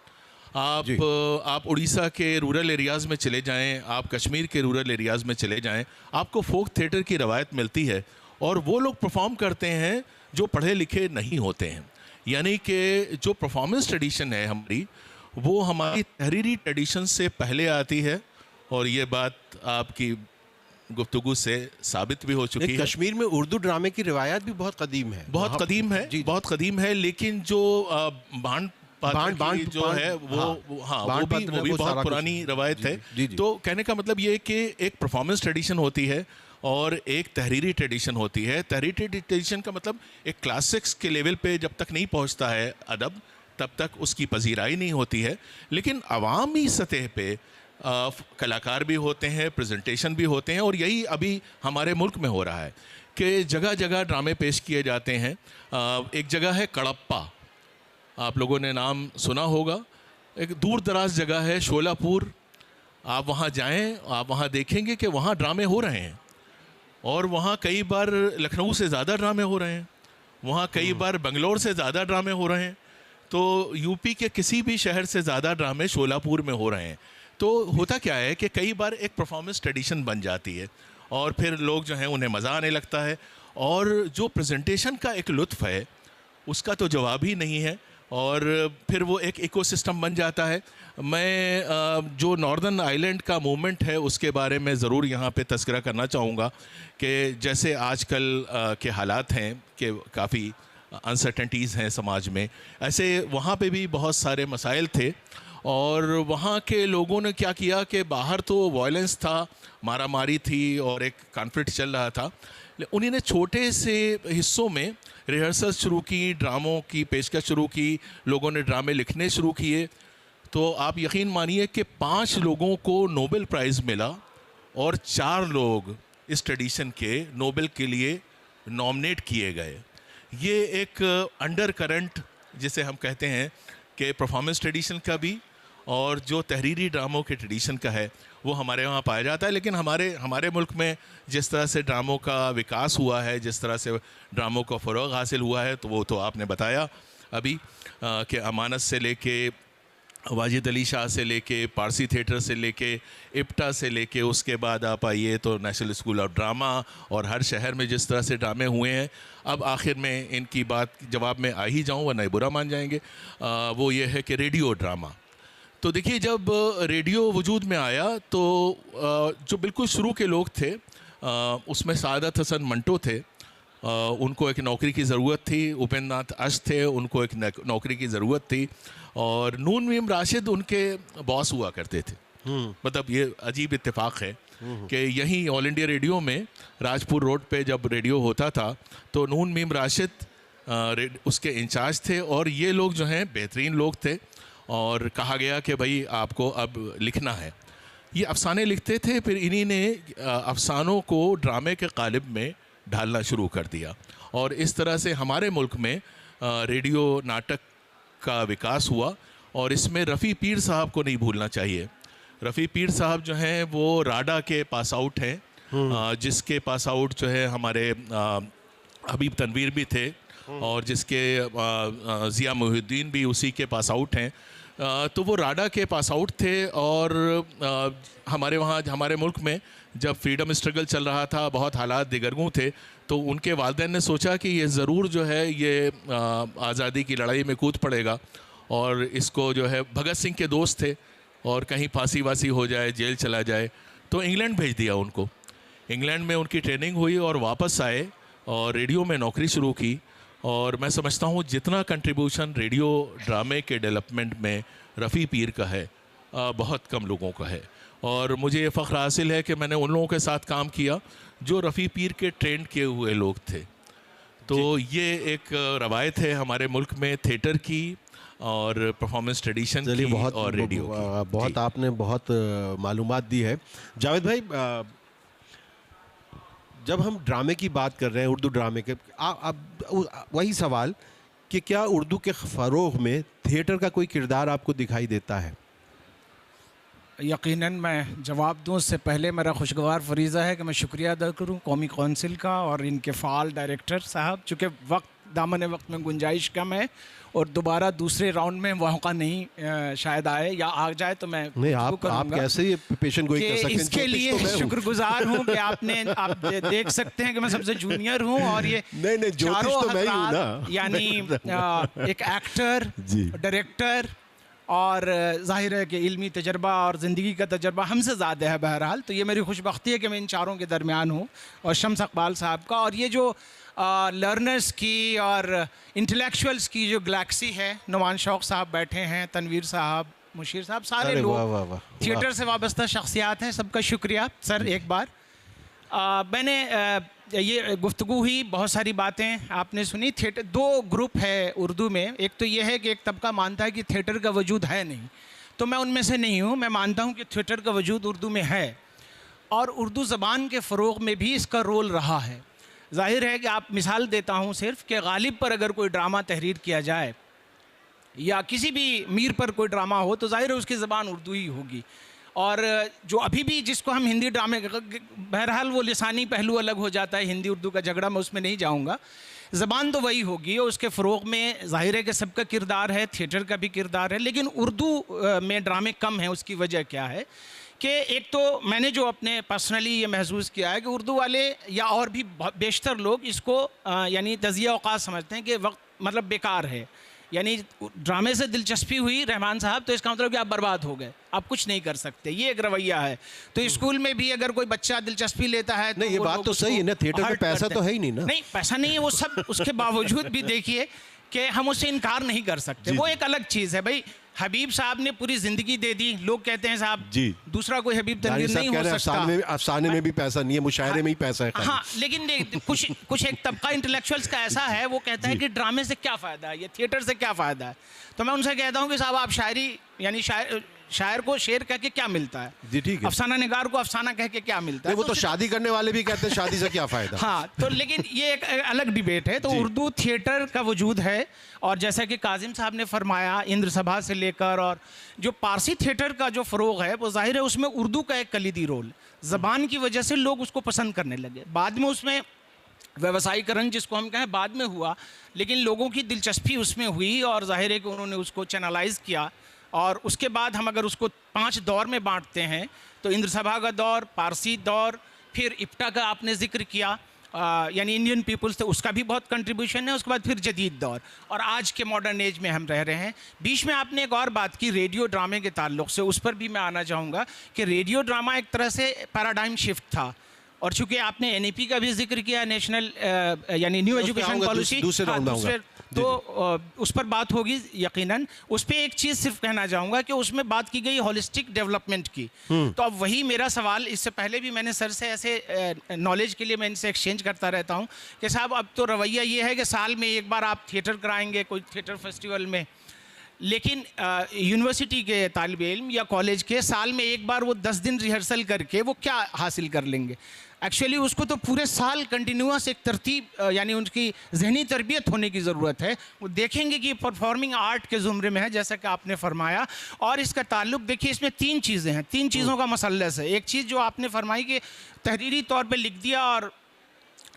आप उड़ीसा के रूरल एरियाज़ में चले जाएं, आप कश्मीर के रूरल एरियाज़ में चले जाएं, आपको फोक थिएटर की रवायत मिलती है, और वो लोग परफॉर्म करते हैं जो पढ़े लिखे नहीं होते हैं। यानी कि जो परफॉर्मेंस ट्रेडिशन है हमारी, वो हमारी तहरीरी ट्रेडिशन से पहले आती है। और ये बात आपकी गुफ्तगू से साबित भी हो चुकी है। कश्मीर में उर्दू ड्रामे की रिवायत भी बहुत कदीम है, बहुत कदीम है, बहुत कदीम है, लेकिन जो बाण जो है वो भी बहुत पुरानी रवायत है। तो कहने का मतलब ये कि एक परफॉर्मेंस ट्रेडिशन होती है और एक तहरीरी ट्रेडिशन होती है। तहरीरी ट्रेडिशन का मतलब एक क्लासिक्स के लेवल पे जब तक नहीं पहुंचता है अदब, तब तक उसकी पजीराई नहीं होती है। लेकिन अवामी सतह पे कलाकार भी होते हैं, प्रेजेंटेशन भी होते हैं, और यही अभी हमारे मुल्क में हो रहा है कि जगह जगह ड्रामे पेश किए जाते हैं। एक जगह है कड़प्पा, आप लोगों ने नाम सुना होगा, एक दूर दराज जगह है शोलापुर। आप वहाँ जाएं, आप वहाँ देखेंगे कि वहाँ ड्रामे हो रहे हैं, और वहाँ कई बार लखनऊ से ज़्यादा ड्रामे हो रहे हैं, वहाँ कई बार बंगलोर से ज़्यादा ड्रामे हो रहे हैं। तो यूपी के किसी भी शहर से ज़्यादा ड्रामे शोलापुर में हो रहे हैं। तो होता क्या है कि कई बार एक परफॉर्मेंस ट्रेडिशन बन जाती है, और फिर लोग जो हैं उन्हें मज़ा आने लगता है, और जो प्रेजेंटेशन का एक लुत्फ़ है उसका तो जवाब ही नहीं है, और फिर वो एक इकोसिस्टम बन जाता है। मैं जो नॉर्दर्न आइलैंड का मूवमेंट है उसके बारे में ज़रूर यहाँ पे तज़किरा करना चाहूँगा कि जैसे आजकल के हालात हैं कि काफ़ी अनसर्टेनिटीज़ हैं समाज में, ऐसे वहाँ पे भी बहुत सारे मसाइल थे, और वहाँ के लोगों ने क्या किया कि बाहर तो वायलेंस था, मारा मारी थी और एक कॉन्फ्लिक्ट चल रहा था, उन्होंने छोटे से हिस्सों में रिहर्सल शुरू की, ड्रामों की पेशकश शुरू की, लोगों ने ड्रामे लिखने शुरू किए। तो आप यकीन मानिए कि 5 लोगों को नोबेल प्राइज़ मिला, और 4 लोग इस ट्रेडिशन के नोबेल के लिए नॉमिनेट किए गए। ये एक अंडर करंट जिसे हम कहते हैं कि परफॉर्मेंस ट्रेडिशन का भी और जो तहरीरी ड्रामों के ट्रेडिशन का है वो हमारे वहाँ पाया जाता है। लेकिन हमारे मुल्क में जिस तरह से ड्रामों का विकास हुआ है, जिस तरह से ड्रामों का फ़रोग़ हासिल हुआ है, तो वो तो आपने बताया अभी कि अमानत से लेके वाजिद अली शाह से लेके पारसी थिएटर से लेके इप्टा से लेके उसके बाद आप आइए तो नेशनल स्कूल ऑफ ड्रामा, और हर शहर में जिस तरह से ड्रामे हुए हैं। अब आखिर में इनकी बात जवाब में आ ही जाऊँ वरना बुरा मान जाएंगे, वो ये है कि रेडियो ड्रामा। तो देखिए, जब रेडियो वजूद में आया तो जो बिल्कुल शुरू के लोग थे उसमें सादत हसन मंटो थे, उनको एक नौकरी की ज़रूरत थी। उपेंद्र नाथ अश थे, उनको एक नौकरी की ज़रूरत थी, और नून मीम राशिद उनके बॉस हुआ करते थे। मतलब ये अजीब इत्तेफाक है कि यहीं ऑल इंडिया रेडियो में राजपुर रोड पे जब रेडियो होता था तो नून मीम राशिद उसके इंचार्ज थे, और ये लोग जो हैं बेहतरीन लोग थे, और कहा गया कि भाई आपको अब लिखना है। ये अफसाने लिखते थे, फिर इन्हीं ने अफसानों को ड्रामे के कालिब में ढालना शुरू कर दिया, और इस तरह से हमारे मुल्क में रेडियो नाटक का विकास हुआ। और इसमें रफ़ी पीर साहब को नहीं भूलना चाहिए। रफ़ी पीर साहब जो हैं वो राडा के पास आउट हैं, जिसके पास आउट जो है हमारे हबीब तनवीर भी थे, और जिसके ज़िया मुहिउद्दीन भी उसी के पास आउट हैं। तो वो राडा के पास आउट थे, और हमारे वहाँ हमारे मुल्क में जब फ्रीडम स्ट्रगल चल रहा था, बहुत हालात दिगरगूं थे, तो उनके वालिदैन ने सोचा कि ये ज़रूर जो है ये आज़ादी की लड़ाई में कूद पड़ेगा, और इसको जो है भगत सिंह के दोस्त थे, और कहीं फांसी वासी हो जाए, जेल चला जाए, तो इंग्लैंड भेज दिया उनको। इंग्लैंड में उनकी ट्रेनिंग हुई और वापस आए और रेडियो में नौकरी शुरू की। और मैं समझता हूँ जितना कंट्रीब्यूशन रेडियो ड्रामे के डेवलपमेंट में रफ़ी पीर का है, बहुत कम लोगों का है। और मुझे ये फ़ख्र हासिल है कि मैंने उन लोगों के साथ काम किया जो रफ़ी पीर के ट्रेंड किए हुए लोग थे। तो ये एक रवायत है हमारे मुल्क में थिएटर की और परफॉर्मेंस ट्रेडिशन की और रेडियो की। बहुत आपने बहुत मालूमात दी है जावेद भाई। जब हम ड्रामे की बात कर रहे हैं, उर्दू ड्रामे के, अब वही सवाल कि क्या उर्दू के फ़रोग़ में थिएटर का कोई किरदार आपको दिखाई देता है? यकीनन मैं जवाब दूं उससे पहले मेरा खुशगवार फरीज़ा है कि मैं शुक्रिया अदा करूं कौमी कौंसिल का और इनके फ़ाल डायरेक्टर साहब, चूँकि दामन वक्त में गुंजाइश कम है और दोबारा दूसरे राउंड में मौका नहीं शायद आए या आ जाए, तो मैं नहीं आप कैसे ये पेशेंट गोई कर सकते हैं? इसके लिए शुक्रगुजार हूँ कि आप देख सकते हैं कि मैं सबसे जूनियर हूँ और ये नहीं ज्योतिष तो मैं ही हूँ ना, यानी एक एक्टर, डायरेक्टर और ज़ाहिर है कि इल्मी तजर्बा और ज़िंदगी का तजर्बा हमसे ज़्यादा है बहरहाल। तो ये मेरी खुशबख्ती है कि मैं इन चारों के दरमियान हूँ, और शम्स इकबाल साहब का, और ये जो लर्नर्स की और इंटेलेक्चुअल्स की जो गैलेक्सी है, नुमान शौक़ साहब बैठे हैं, तनवीर साहब, मुशीर साहब, सारे लोग थिएटर से वाबस्ता शख्सियात हैं, सबका शुक्रिया सर। एक बार मैंने ये गुफ्तगू हुई, बहुत सारी बातें आपने सुनी। थिएटर दो ग्रुप है उर्दू में, एक तो ये है कि एक तबका मानता है कि थिएटर का वजूद है नहीं, तो मैं उनमें से नहीं हूँ। मैं मानता हूँ कि थिएटर का वजूद उर्दू में है, और उर्दू ज़बान के फ़रोग़ में भी इसका रोल रहा है। ज़ाहिर है कि आप मिसाल देता हूँ सिर्फ कि गालिब पर अगर कोई ड्रामा तहरीर किया जाए या किसी भी मीर पर कोई ड्रामा हो, तो ज़ाहिर है उसकी ज़बान उर्दू ही होगी। और जो अभी भी जिसको हम हिंदी ड्रामे, बहरहाल वो लिसानी पहलू अलग हो जाता है, हिंदी उर्दू का झगड़ा, मैं उसमें नहीं जाऊंगा। ज़बान तो वही होगी, और उसके फ़रोग़ में ज़ाहिर है कि सबका किरदार है, थिएटर का भी किरदार है, लेकिन उर्दू में ड्रामे कम हैं। उसकी वजह क्या है कि एक तो मैंने जो अपने पर्सनली ये महसूस किया है कि उर्दू वाले या और भी बेशतर लोग इसको यानी तज़िया औक़ात समझते हैं कि वक्त मतलब बेकार है, यानी ड्रामे से दिलचस्पी हुई रहमान साहब तो इसका मतलब कि आप बर्बाद हो गए, आप कुछ नहीं कर सकते, ये एक रवैया है। तो स्कूल में भी अगर कोई बच्चा दिलचस्पी लेता है तो नहीं, ये बात तो सही है ना, थिएटर में पैसा तो है ही नहीं ना। नहीं, पैसा नहीं है वो सब, उसके बावजूद भी देखिए कि हम उससे इनकार नहीं कर सकते, वो एक अलग चीज़ है। भाई हबीब साहब ने पूरी जिंदगी दे दी, लोग कहते हैं साहब जी दूसरा कोई हबीब तनवीर नहीं हो सकता। अफसाने में भी पैसा नहीं है, मुशायरे में ही पैसा है। हाँ, लेकिन कुछ एक तबका इंटेलेक्चुअल्स का ऐसा है, वो कहता है कि ड्रामे से क्या फ़ायदा है, ये थिएटर से क्या फ़ायदा है। तो मैं उनसे कहता हूँ कि साहब आप शायरी यानी शायर को शेर कह के क्या मिलता है, जी ठीक है, अफसाना निगार को अफसाना कह के क्या मिलता है। वो तो शादी करने वाले भी कहते हैं शादी से क्या फ़ायदा। हाँ, तो लेकिन ये एक अलग डिबेट है। तो उर्दू थिएटर का वजूद है, और जैसा कि काजिम साहब ने फरमाया, इंद्र सभा से लेकर और जो पारसी थिएटर का जो फ़रोग़ है, वो ज़ाहिर है उसमें उर्दू का एक कलीदी रोल, ज़बान की वजह से लोग उसको पसंद करने लगे। बाद में उसमें व्यवसायीकरण जिसको हम कहें बाद में हुआ, लेकिन लोगों की दिलचस्पी उसमें हुई, और ज़ाहिर है कि उन्होंने उसको चैनलाइज़ किया। और उसके बाद हम अगर उसको 5 दौर में बांटते हैं तो इंद्र सभा का दौर, पारसी दौर, फिर इप्टा का आपने जिक्र किया, यानी इंडियन पीपल्स, तो उसका भी बहुत कंट्रीब्यूशन है। उसके बाद फिर जदीद दौर, और आज के मॉडर्न एज में हम रह रहे हैं। बीच में आपने एक और बात की रेडियो ड्रामे के ताल्लुक़ से, उस पर भी मैं आना चाहूँगा कि रेडियो ड्रामा एक तरह से पैराडाइम शिफ्ट था। और चूँकि आपने NEP का भी जिक्र किया, नेशनल यानी न्यू एजुकेशन पॉलिसी, तो उस पर बात होगी यकीनन। उस पर एक चीज़ सिर्फ कहना चाहूँगा कि उसमें बात की गई हॉलिस्टिक डेवलपमेंट की। तो अब वही मेरा सवाल, इससे पहले भी मैंने सर से ऐसे नॉलेज के लिए मैं इनसे एक्सचेंज करता रहता हूँ कि साहब अब तो रवैया ये है कि साल में एक बार आप थिएटर कराएंगे कोई थिएटर फेस्टिवल में, लेकिन यूनिवर्सिटी के तालिब इल्म या कॉलेज के साल में एक बार वो 10 दिन रिहर्सल करके वो क्या हासिल कर लेंगे। एक्चुअली उसको तो पूरे साल कंटिन्यूस एक तरतीब यानी उनकी जहनी तरबियत होने की ज़रूरत है। वो देखेंगे कि परफॉर्मिंग आर्ट के ज़ुमरे में है, जैसा कि आपने फरमाया। और इसका ताल्लुक देखिए, इसमें 3 चीज़ें हैं, 3 चीज़ों का मसलस है। एक चीज़ जो आपने फरमाई कि तहरीरी तौर पे लिख दिया और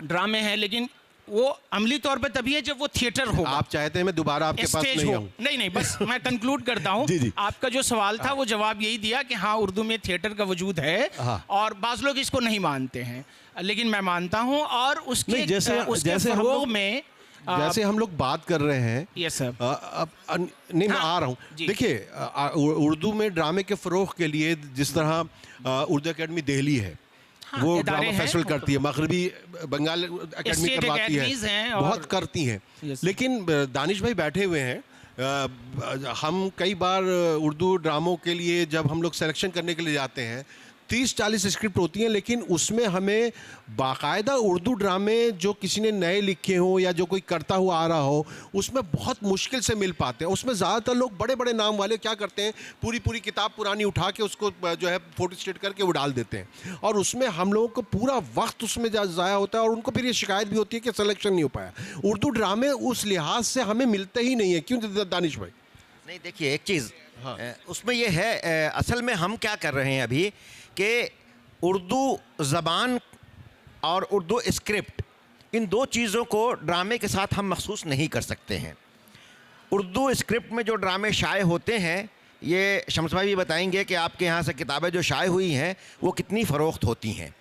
ड्रामे हैं, लेकिन वो अमली तौर पे तभी है जब वो थिएटर हो। आप चाहते हैं मैं दोबारा आपके पास नहीं आऊं? नहीं, बस मैं कंक्लूड करता हूँ। आपका जो सवाल था वो जवाब यही दिया कि हाँ, उर्दू में थिएटर का वजूद है, और बाज़ लोग इसको नहीं मानते हैं, लेकिन मैं मानता हूँ। और उसके फ़रोग़ में जैसे हम लोग बात कर रहे हैं, यस सर, नहीं मैं आ रहा हूँ। देखिए, उर्दू में ड्रामे के फ़रोग़ के लिए जिस तरह उर्दू अकेडमी दिल्ली है, वो ड्रामा फेस्टिवल करती है, मगरबी बंगाल अकेडमी करवाती है, बहुत करती हैं। लेकिन दानिश भाई बैठे हुए हैं, हम कई बार उर्दू ड्रामों के लिए जब हम लोग सिलेक्शन करने के लिए जाते हैं 30-40 स्क्रिप्ट होती हैं, लेकिन उसमें हमें बाकायदा उर्दू ड्रामे जो किसी ने नए लिखे हों या जो कोई करता हुआ आ रहा हो, उसमें बहुत मुश्किल से मिल पाते हैं। उसमें ज़्यादातर लोग बड़े बड़े नाम वाले क्या करते हैं, पूरी किताब पुरानी उठा के उसको जो है फोटो स्टेट करके वो डाल देते हैं, और उसमें हम लोगों को पूरा वक्त उसमें ज़ाया होता है, और उनको फिर ये शिकायत भी होती है कि सिलेक्शन नहीं हो पाया। उर्दू ड्रामे उस लिहाज से हमें मिलते ही नहीं है। क्यों दानिश भाई? नहीं, देखिए एक चीज़ उसमें ये है, असल में हम क्या कर रहे हैं अभी कि उर्दू ज़बान और उर्दू स्क्रिप्ट, इन 2 चीज़ों को ड्रामे के साथ हम महसूस नहीं कर सकते हैं। उर्दू स्क्रिप्ट में जो ड्रामे शाये होते हैं, ये शम्स भाई भी बताएंगे कि आपके यहाँ से किताबें जो शाये हुई हैं वो कितनी फ़रोख्त होती हैं।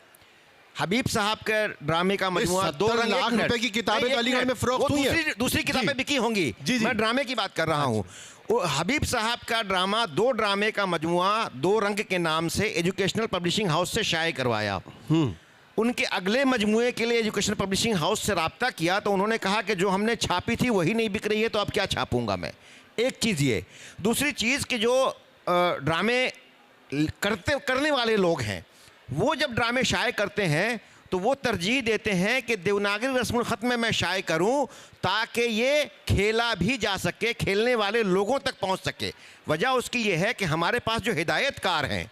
हबीब साहब के ड्रामे का मजमुआ 2 लाख रुपए की किताबें अलीगढ़ में फ़रोख्त हुई हैं, दूसरी किताबें बिकी होंगी, मैं ड्रामे की बात कर रहा हूँ। हबीब साहब का ड्रामा 2 ड्रामे का मजमुआ 2 रंग के नाम से एजुकेशनल पब्लिशिंग हाउस से शाये करवाया। उनके अगले मजमुए के लिए एजुकेशनल पब्लिशिंग हाउस से रब्ता किया तो उन्होंने कहा कि जो हमने छापी थी वही नहीं बिक रही है, तो अब क्या छापूंगा मैं। एक चीज़ ये। दूसरी चीज़ कि जो ड्रामे करने वाले लोग हैं वो जब ड्रामे शाये करते हैं तो वो तरजीह देते हैं कि देवनागरी रस्मुल ख़त में मैं शाये करूं ताकि ये खेला भी जा सके, खेलने वाले लोगों तक पहुंच सके। वजह उसकी ये है कि हमारे पास जो हिदायतकार हैं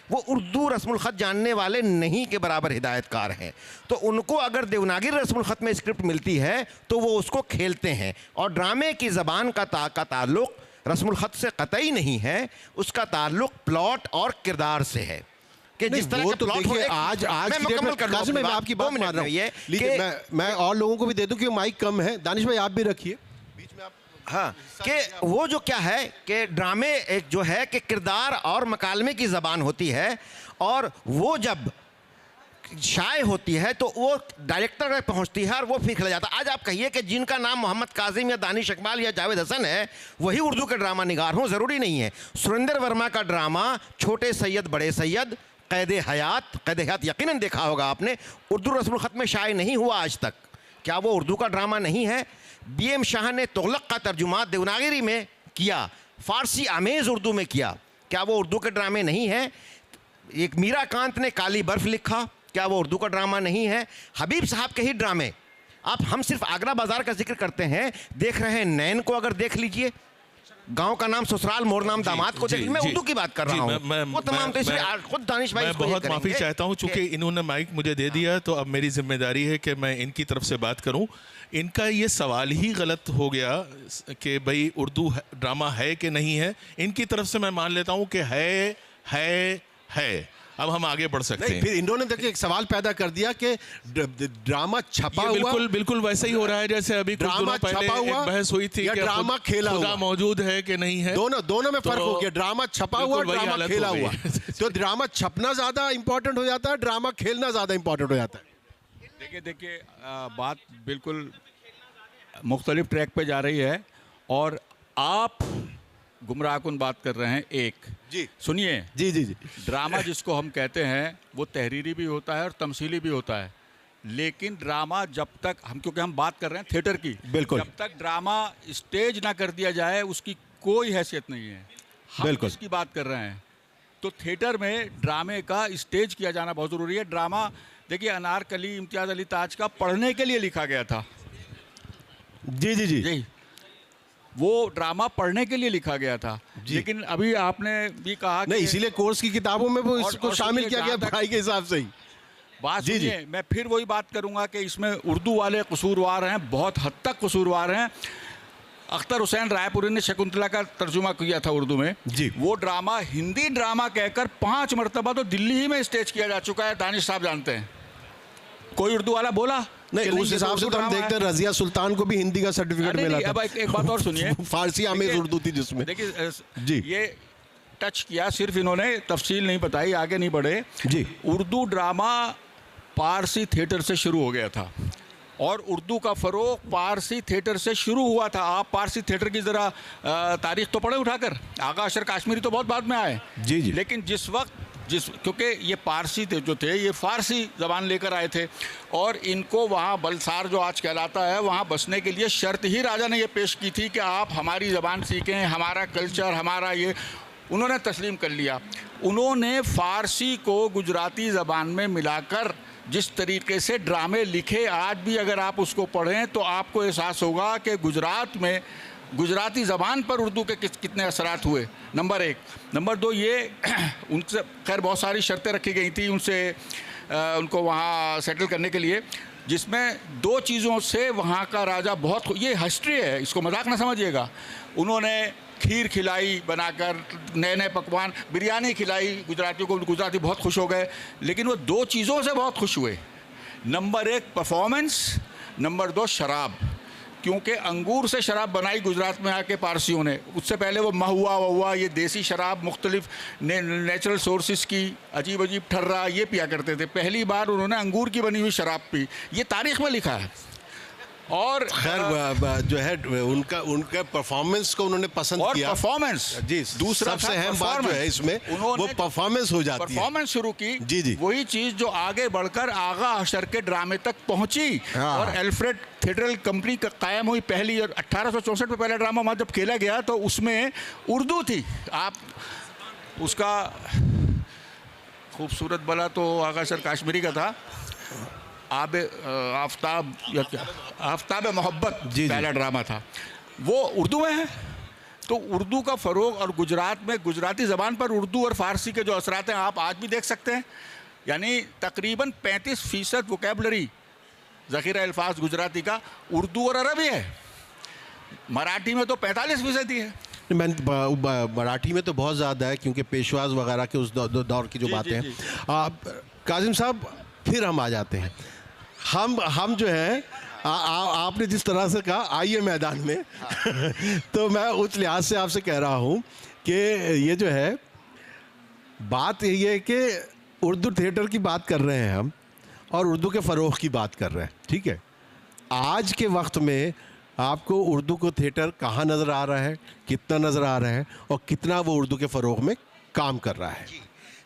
वो उर्दू रस्मुल ख़त जानने वाले नहीं के बराबर हिदायतकार हैं, तो उनको अगर देवनागरी रस्मुल ख़त में स्क्रिप्ट मिलती है तो वो उसको खेलते हैं। और ड्रामे की ज़बान का ताल्लुक़ रस्मुल ख़त से कतई नहीं है, उसका ताल्लुक़ प्लॉट और किरदार से है कि जिस तरह वो का तो प्लॉट देखिए आज मैं मुकम्मल कर कासिम भाई, मैं आपकी बात मान रहा हूँ, लेकिन मैं और लोगों को भी दे दूं कि माइक कम है। दानिश भाई आप भी रखिए बीच में आप। हाँ, कि वो जो क्या है कि ड्रामे एक जो है कि किरदार और मकालमे की ज़बान होती है, और वो जब शाये होती है तो वो डायरेक्टर तक पहुंचती है और वो फिर खिला जाता है। आज आप कहिए कि जिनका नाम मोहम्मद काजिम या दानिश इकबाल या जावेद हसन है वही उर्दू के ड्रामा निगार हों, ज़रूरी नहीं है। सुरेंद्र वर्मा का ड्रामा छोटे सैयद बड़े सैयद, क़ैद हयात यकीनन देखा होगा आपने, उर्दू रस्मुल ख़त में शाये नहीं हुआ आज तक। क्या वो उर्दू का ड्रामा नहीं है? BM शाह ने तुगलक का तर्जुमा देवनागरी में किया, फ़ारसी आमेज़ उर्दू में किया, क्या वो उर्दू के ड्रामे नहीं हैं? एक मीरा कांत ने काली बर्फ़ लिखा, क्या वो उर्दू का ड्रामा नहीं है? हबीब साहब के ही ड्रामे, हम सिर्फ आगरा बाज़ार का जिक्र करते हैं, देख रहे हैं नैन को अगर देख लीजिए, गांव का नाम ससुराल मोर नाम दामाद को देखिए, मैं उर्दू की बात कर रहा हूं। वो तमाम तो इसलिए खुद दानिश भाई मैं बहुत माफ़ी चाहता हूं, चूंकि इन्होंने माइक मुझे दे दिया तो अब मेरी जिम्मेदारी है कि मैं इनकी तरफ से बात करूं। इनका ये सवाल ही गलत हो गया कि भाई उर्दू ड्रामा है कि नहीं है। इनकी तरफ से मैं मान लेता हूं कि है। अब हम आगे बढ़ सकते हैं। फिर इन्होंने देखिए एक सवाल पैदा कर दिया कि ड्रामा छपा हुआ, बिल्कुल वैसा ही हो रहा है जैसे अभी कुछ दिनों पहले एक बहस हुई थी कि ड्रामा खेला हुआ मौजूद है कि नहीं है। दोनों में फर्क हो गया, ड्रामा छपा हुआ, ड्रामा खेला हुआ। तो ड्रामा छपना ज्यादा इंपॉर्टेंट हो जाता है, ड्रामा खेलना ज्यादा इंपॉर्टेंट हो जाता है। देखिए बात बिल्कुल मुख्तलिफ ट्रैक पे जा रही है और आप गुमराहकुन बात कर रहे हैं। एक जी सुनिए, जी ड्रामा जिसको हम कहते हैं वो तहरीरी भी होता है और तमसीली भी होता है, लेकिन ड्रामा जब तक क्योंकि हम बात कर रहे हैं थिएटर की, बिल्कुल, जब तक ड्रामा स्टेज ना कर दिया जाए उसकी कोई हैसियत नहीं है। हम इसकी बात कर रहे हैं तो थिएटर में ड्रामे का स्टेज किया जाना बहुत ज़रूरी है। ड्रामा देखिए अनारकली इम्तियाज़ अली ताज का पढ़ने के लिए लिखा गया था। जी वो ड्रामा पढ़ने के लिए लिखा गया था, लेकिन अभी आपने भी कहा नहीं, इसीलिए कोर्स की किताबों में वो इसको शामिल किया गया पढ़ाई के हिसाब से ही। बात सुनिए, मैं फिर वही बात करूंगा कि इसमें उर्दू वाले कसूरवार हैं, बहुत हद तक कसूरवार हैं। अख्तर हुसैन रायपुरी ने शकुंतला का तर्जुमा किया था उर्दू में जी। वो ड्रामा हिंदी ड्रामा कहकर 5 मरतबा तो दिल्ली ही में स्टेज किया जा चुका है। दानिश साहब जानते हैं, कोई उर्दू वाला बोला नहीं, उस हिसाब से तो हम देखते हैं रजिया सुल्तान को भी हिंदी का सर्टिफिकेट मिला था। अब एक बात और सुनिए, फारसी आमेज उर्दू थी जिसमें। देखिए जी, ये टच किया, सिर्फ इन्होंने तफसील नहीं बताई, आगे नहीं बढ़े जी। उर्दू ड्रामा पारसी थिएटर से शुरू हो गया था और उर्दू का फ़रोग पारसी थिएटर से शुरू हुआ था। आप पारसी थिएटर की ज़रा तारीख तो पढ़े उठाकर, आगा अशर काश्मीरी तो बहुत बाद में आए जी, लेकिन क्योंकि ये पारसी जो थे ये फ़ारसी ज़बान लेकर आए थे और इनको वहाँ बलसार जो आज कहलाता है वहाँ बसने के लिए शर्त ही राजा ने ये पेश की थी कि आप हमारी ज़बान सीखें, हमारा कल्चर, हमारा ये, उन्होंने तस्लीम कर लिया। उन्होंने फ़ारसी को गुजराती ज़बान में मिलाकर जिस तरीके से ड्रामे लिखे, आज भी अगर आप उसको पढ़ें तो आपको एहसास होगा कि गुजरात में गुजराती ज़बान पर उर्दू के कितने असरात हुए, नंबर 1। नंबर 2 ये उनसे खैर बहुत सारी शर्तें रखी गई थी उनको वहाँ सेटल करने के लिए, जिसमें 2 चीज़ों से वहाँ का राजा बहुत, ये हिस्ट्री है, इसको मजाक ना समझिएगा। उन्होंने खीर खिलाई बनाकर, नए नए पकवान, बिरयानी खिलाई गुजरातियों को, गुजराती बहुत खुश हो गए, लेकिन वो 2 चीज़ों से बहुत खुश हुए। नंबर 1 परफॉर्मेंस, नंबर 2 शराब, क्योंकि अंगूर से शराब बनाई गुजरात में आके पारसियों ने। उससे पहले वो महुआ वहुआ, ये देसी शराब मुख्तलिफ नेचुरल सोर्सेज की अजीब अजीब ठर्रा ये पिया करते थे। पहली बार उन्होंने अंगूर की बनी हुई शराब पी, ये तारीख़ में लिखा है। और खैर जो है उनका परफॉर्मेंस को उन्होंने पसंद और किया। परफॉर्मेंस जी, दूसरा सबसे अहम बात जो है इसमें वो परफॉर्मेंस हो जाती है। परफॉर्मेंस शुरू की, जी जी, वही चीज जो आगे बढ़कर आगा हशर के ड्रामे तक पहुंची। और एल्फ्रेड थिएटर कंपनी का कायम हुई पहली, 1864 में पहला ड्रामा वहाँ जब खेला गया तो उसमें उर्दू थी। आप उसका खूबसूरत भला तो आगा सर काश्मीरी का था, आफ्ताब या क्या, आफ्ताब मोहब्बत पहला ड्रामा था, वो उर्दू में है। तो उर्दू का फ़रोग और गुजरात में गुजराती ज़बान पर उर्दू और फ़ारसी के जो असरात हैं आप आज भी देख सकते हैं। यानी तकरीबन 35% वोकेबलरी ज़ख़ीरा अल्फाज गुजराती का उर्दू और अरबी है। मराठी में तो 45% ही है। मराठी में तो बहुत ज़्यादा है क्योंकि पेशवाज वगैरह के उस दौर की जो बातें हैं। काजिम साहब फिर हम आ जाते हैं, हम जो है आपने जिस तरह से कहा आइए मैदान में तो मैं उस लिहाज से आपसे कह रहा हूँ कि ये जो है बात यही है कि उर्दू थिएटर की बात कर रहे हैं हम और उर्दू के फ़रोग़ की बात कर रहे हैं, ठीक है। आज के वक्त में आपको उर्दू को थिएटर कहाँ नज़र आ रहा है, कितना नज़र आ रहा है और कितना वो उर्दू के फ़रोग़ में काम कर रहा है?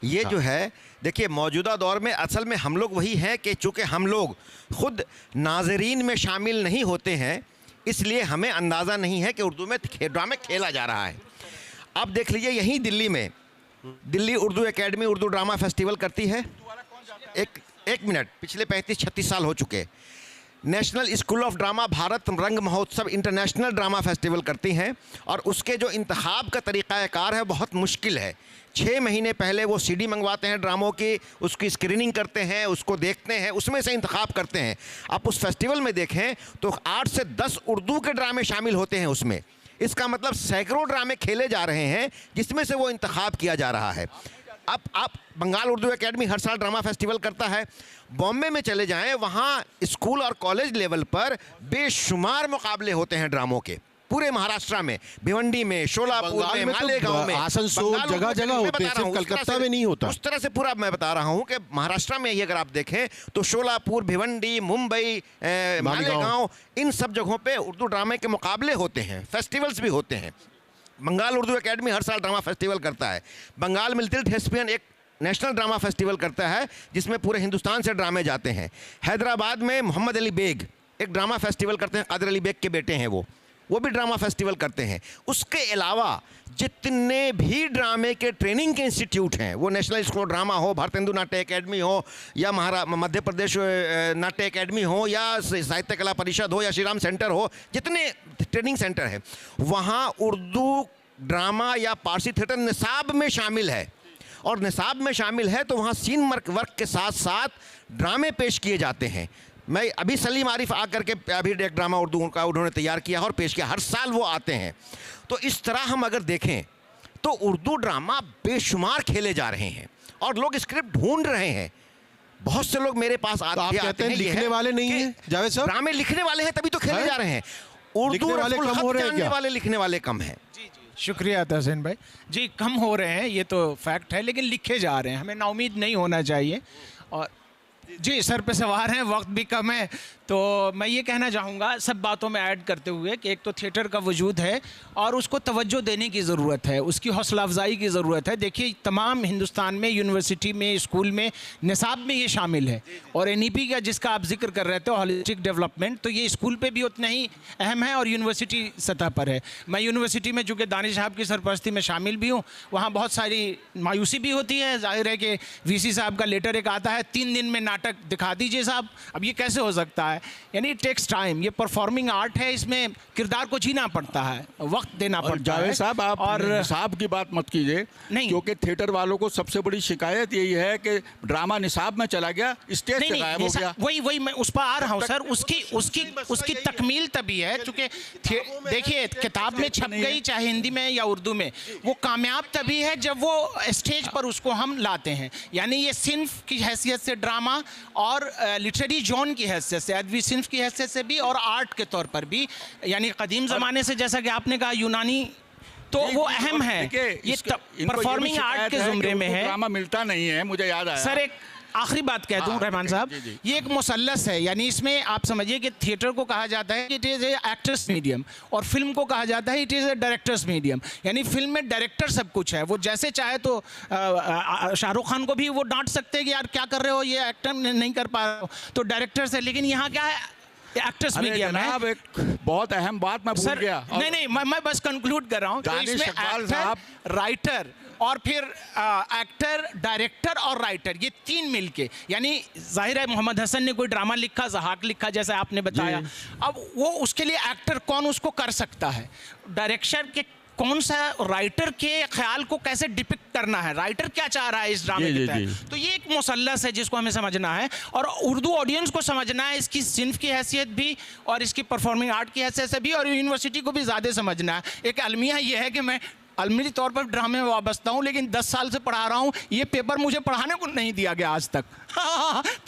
ये जो है देखिए मौजूदा दौर में असल में हम लोग वही हैं कि चूँकि हम लोग ख़ुद नाज़रीन में शामिल नहीं होते हैं, इसलिए हमें अंदाज़ा नहीं है कि उर्दू में ड्रामे खेला जा रहा है। अब देख लीजिए यहीं दिल्ली में Delhi Urdu academy Urdu drama festival करती है। एक मिनट, पिछले 35-36 साल हो चुके। National school of drama Bharat रंग महोत्सव इंटरनेशनल ड्रामा फेस्टिवल करती हैं और उसके जो इंतखाब का तरीक़ाकार है बहुत मुश्किल है। 6 महीने पहले वो सीडी मंगवाते हैं ड्रामों की, उसकी स्क्रीनिंग करते हैं, उसको देखते हैं, उसमें से इंतखाब करते हैं। आप उस फेस्टिवल में देखें तो 8 से 10 उर्दू के ड्रामे शामिल होते हैं उसमें। इसका मतलब सैकड़ों ड्रामे खेले जा रहे हैं जिसमें से वो इंतखाब किया जा रहा है। अब आप बंगाल उर्दू एकेडमी हर साल ड्रामा फेस्टिवल करता है। बॉम्बे में चले जाएं, वहाँ स्कूल और कॉलेज लेवल पर बेशुमार मुकाबले होते हैं ड्रामों के। पूरे महाराष्ट्र में, भिवंडी में, शोलापुर में, मालेगांव में, आसनसोल जगह जगह होते हैं, सिर्फ कलकत्ता में नहीं होता। उस तरह से पूरा मैं बता रहा हूँ कि महाराष्ट्र में ही अगर आप देखें तो शोलापुर, भिवंडी, मुंबई, मालेगांव, इन सब जगहों पे उर्दू ड्रामे के मुकाबले होते हैं, फेस्टिवल्स भी होते हैं। बंगाल उर्दू एकेडमी हर साल ड्रामा फेस्टिवल करता है। बंगाल में लिटिल थेस्पियन एक नेशनल ड्रामा फेस्टिवल करता है जिसमें पूरे हिंदुस्तान से ड्रामे जाते हैं। हैदराबाद में मोहम्मद अली बेग एक ड्रामा फेस्टिवल करते हैं, कादिर अली बेग के बेटे हैं वो भी ड्रामा फेस्टिवल करते हैं। उसके अलावा जितने भी ड्रामे के ट्रेनिंग के इंस्टीट्यूट हैं, वो नेशनल स्कूल ऑफ ड्रामा हो, भारतेंदु नाट्य एकेडमी हो या मध्य प्रदेश नाट्य एकेडमी हो या साहित्य कला परिषद हो या श्री राम सेंटर हो, जितने ट्रेनिंग सेंटर हैं वहाँ उर्दू ड्रामा या पारसी थिएटर निसाब में शामिल है। और निसाब में शामिल है तो वहाँ सीन वर्क के साथ साथ ड्रामे पेश किए जाते हैं। मैं अभी सलीम आरिफ आकर के अभी एक ड्रामा उर्दू का उन्होंने तैयार किया और पेश किया, हर साल वो आते हैं। तो इस तरह हम अगर देखें तो उर्दू ड्रामा बेशुमार खेले जा रहे हैं और लोग स्क्रिप्ट ढूंढ रहे हैं। बहुत से लोग मेरे पास आते हैं, लिखने वाले नहीं हैं जावेद साहब, ड्रामे लिखने वाले हैं तभी तो खेले जा रहे हैं। उर्दू वाले कम हो रहे हैं, वाले लिखने वाले कम हैं। शुक्रिया तहसीन भाई जी। कम हो रहे हैं ये तो फैक्ट है, लेकिन लिखे जा रहे हैं, हमें नाउमीद नहीं होना चाहिए। और जी सर पे सवार हैं, वक्त भी कम है, तो मैं ये कहना चाहूँगा सब बातों में ऐड करते हुए कि एक तो थिएटर का वजूद है और उसको तवज्जो देने की ज़रूरत है, उसकी हौसला अफजाई की ज़रूरत है। देखिए तमाम हिंदुस्तान में यूनिवर्सिटी में, स्कूल में, निसाब में ये शामिल है। और NEP का जिसका आप जिक्र कर रहे थे होलिस्टिक डेवलपमेंट, तो ये स्कूल पे भी उतना ही अहम है और यूनिवर्सिटी सतह पर है। मैं यूनिवर्सिटी में चूँकि दानिश साहब की सरपरस्ती में शामिल भी हूँ, वहाँ बहुत सारी मायूसी भी होती है। जाहिर है कि VC साहब का लेटर एक आता है 3 दिन में नाटक दिखा दीजिए साहब, अब ये कैसे हो सकता है? यानी इट टेक्स टाइम। ये परफॉर्मिंग आर्ट है, इसमें किरदार को जीना पड़ता है, वक्त देना पड़ता है। जावेद साहब आप और निसाब की बात मत कीजिए, नहीं, क्योंकि थिएटर वालों को सबसे बड़ी शिकायत यही है कि ड्रामा निसाब में चला गया, स्टेज से गायब हो गया। वही मैं उस पर आ रहा हूँ सर। उसकी तकमील तभी है चूँकि देखिए किताब में छप गई चाहे हिंदी में या उर्दू में, वो कामयाब तभी है जब वो स्टेज पर उसको हम लाते हैं। यानी ये सिन्फ की हैसियत से ड्रामा और लिटरेरी जॉन की हैसियत से, अदबी सिन्फ की हैसियत से भी और आर्ट के तौर पर भी, यानी कदीम ज़माने से जैसा कि आपने कहा यूनानी, तो वो अहम है। ये परफॉर्मिंग आर्ट के ज़ुमरे में है। ड्रामा मिलता नहीं है, मुझे याद आया सर। एक आखिरी बात कह दूं रहमान साहब, ये एक मुसल्लस है, यानी इसमें आप समझिए कि थिएटर को कहा जाता है कि it is a actors medium और फिल्म को कहा जाता है it is a directors medium. यानी फिल्म में डायरेक्टर सब कुछ है, वो जैसे चाहे तो शाहरुख खान को भी वो डांट सकते हैं कि यार क्या कर रहे हो, ये एक्टर नहीं कर पा रहे हो, तो डायरेक्टर्स है। लेकिन यहाँ क्या है, एक्टर्स मीडियम है। जनाब, एक बहुत अहम बात मैं भूल गया। नहीं, मैं बस कंक्लूड कर रहा हूँ। तो इसमें एक्टर, राइटर और फिर एक्टर, डायरेक्टर और राइटर, ये तीन मिलके, यानी जाहिर है मोहम्मद हसन ने कोई ड्रामा लिखा, ज़हाक लिखा, जैसा आपने बताया, अब वो उसके लिए एक्टर कौन उसको कर सकता है, डायरेक्शन के कौन सा, राइटर के ख्याल को कैसे डिपिक्ट करना है, राइटर क्या चाह रहा है इस ड्रामे के तहत। तो ये एक मुसल्लस है जिसको हमें समझना है और उर्दू ऑडियंस को समझना है, इसकी सिन्फ की हैसियत भी और इसकी परफॉर्मिंग आर्ट की हैसियत से भी, और यूनिवर्सिटी को भी ज़्यादा समझना है। एक अलमिया ये है कि मैं अलमी तौर पर ड्रामे में वाबस्ता हूँ, लेकिन 10 साल से पढ़ा रहा हूँ, ये पेपर मुझे पढ़ाने को नहीं दिया गया आज तक।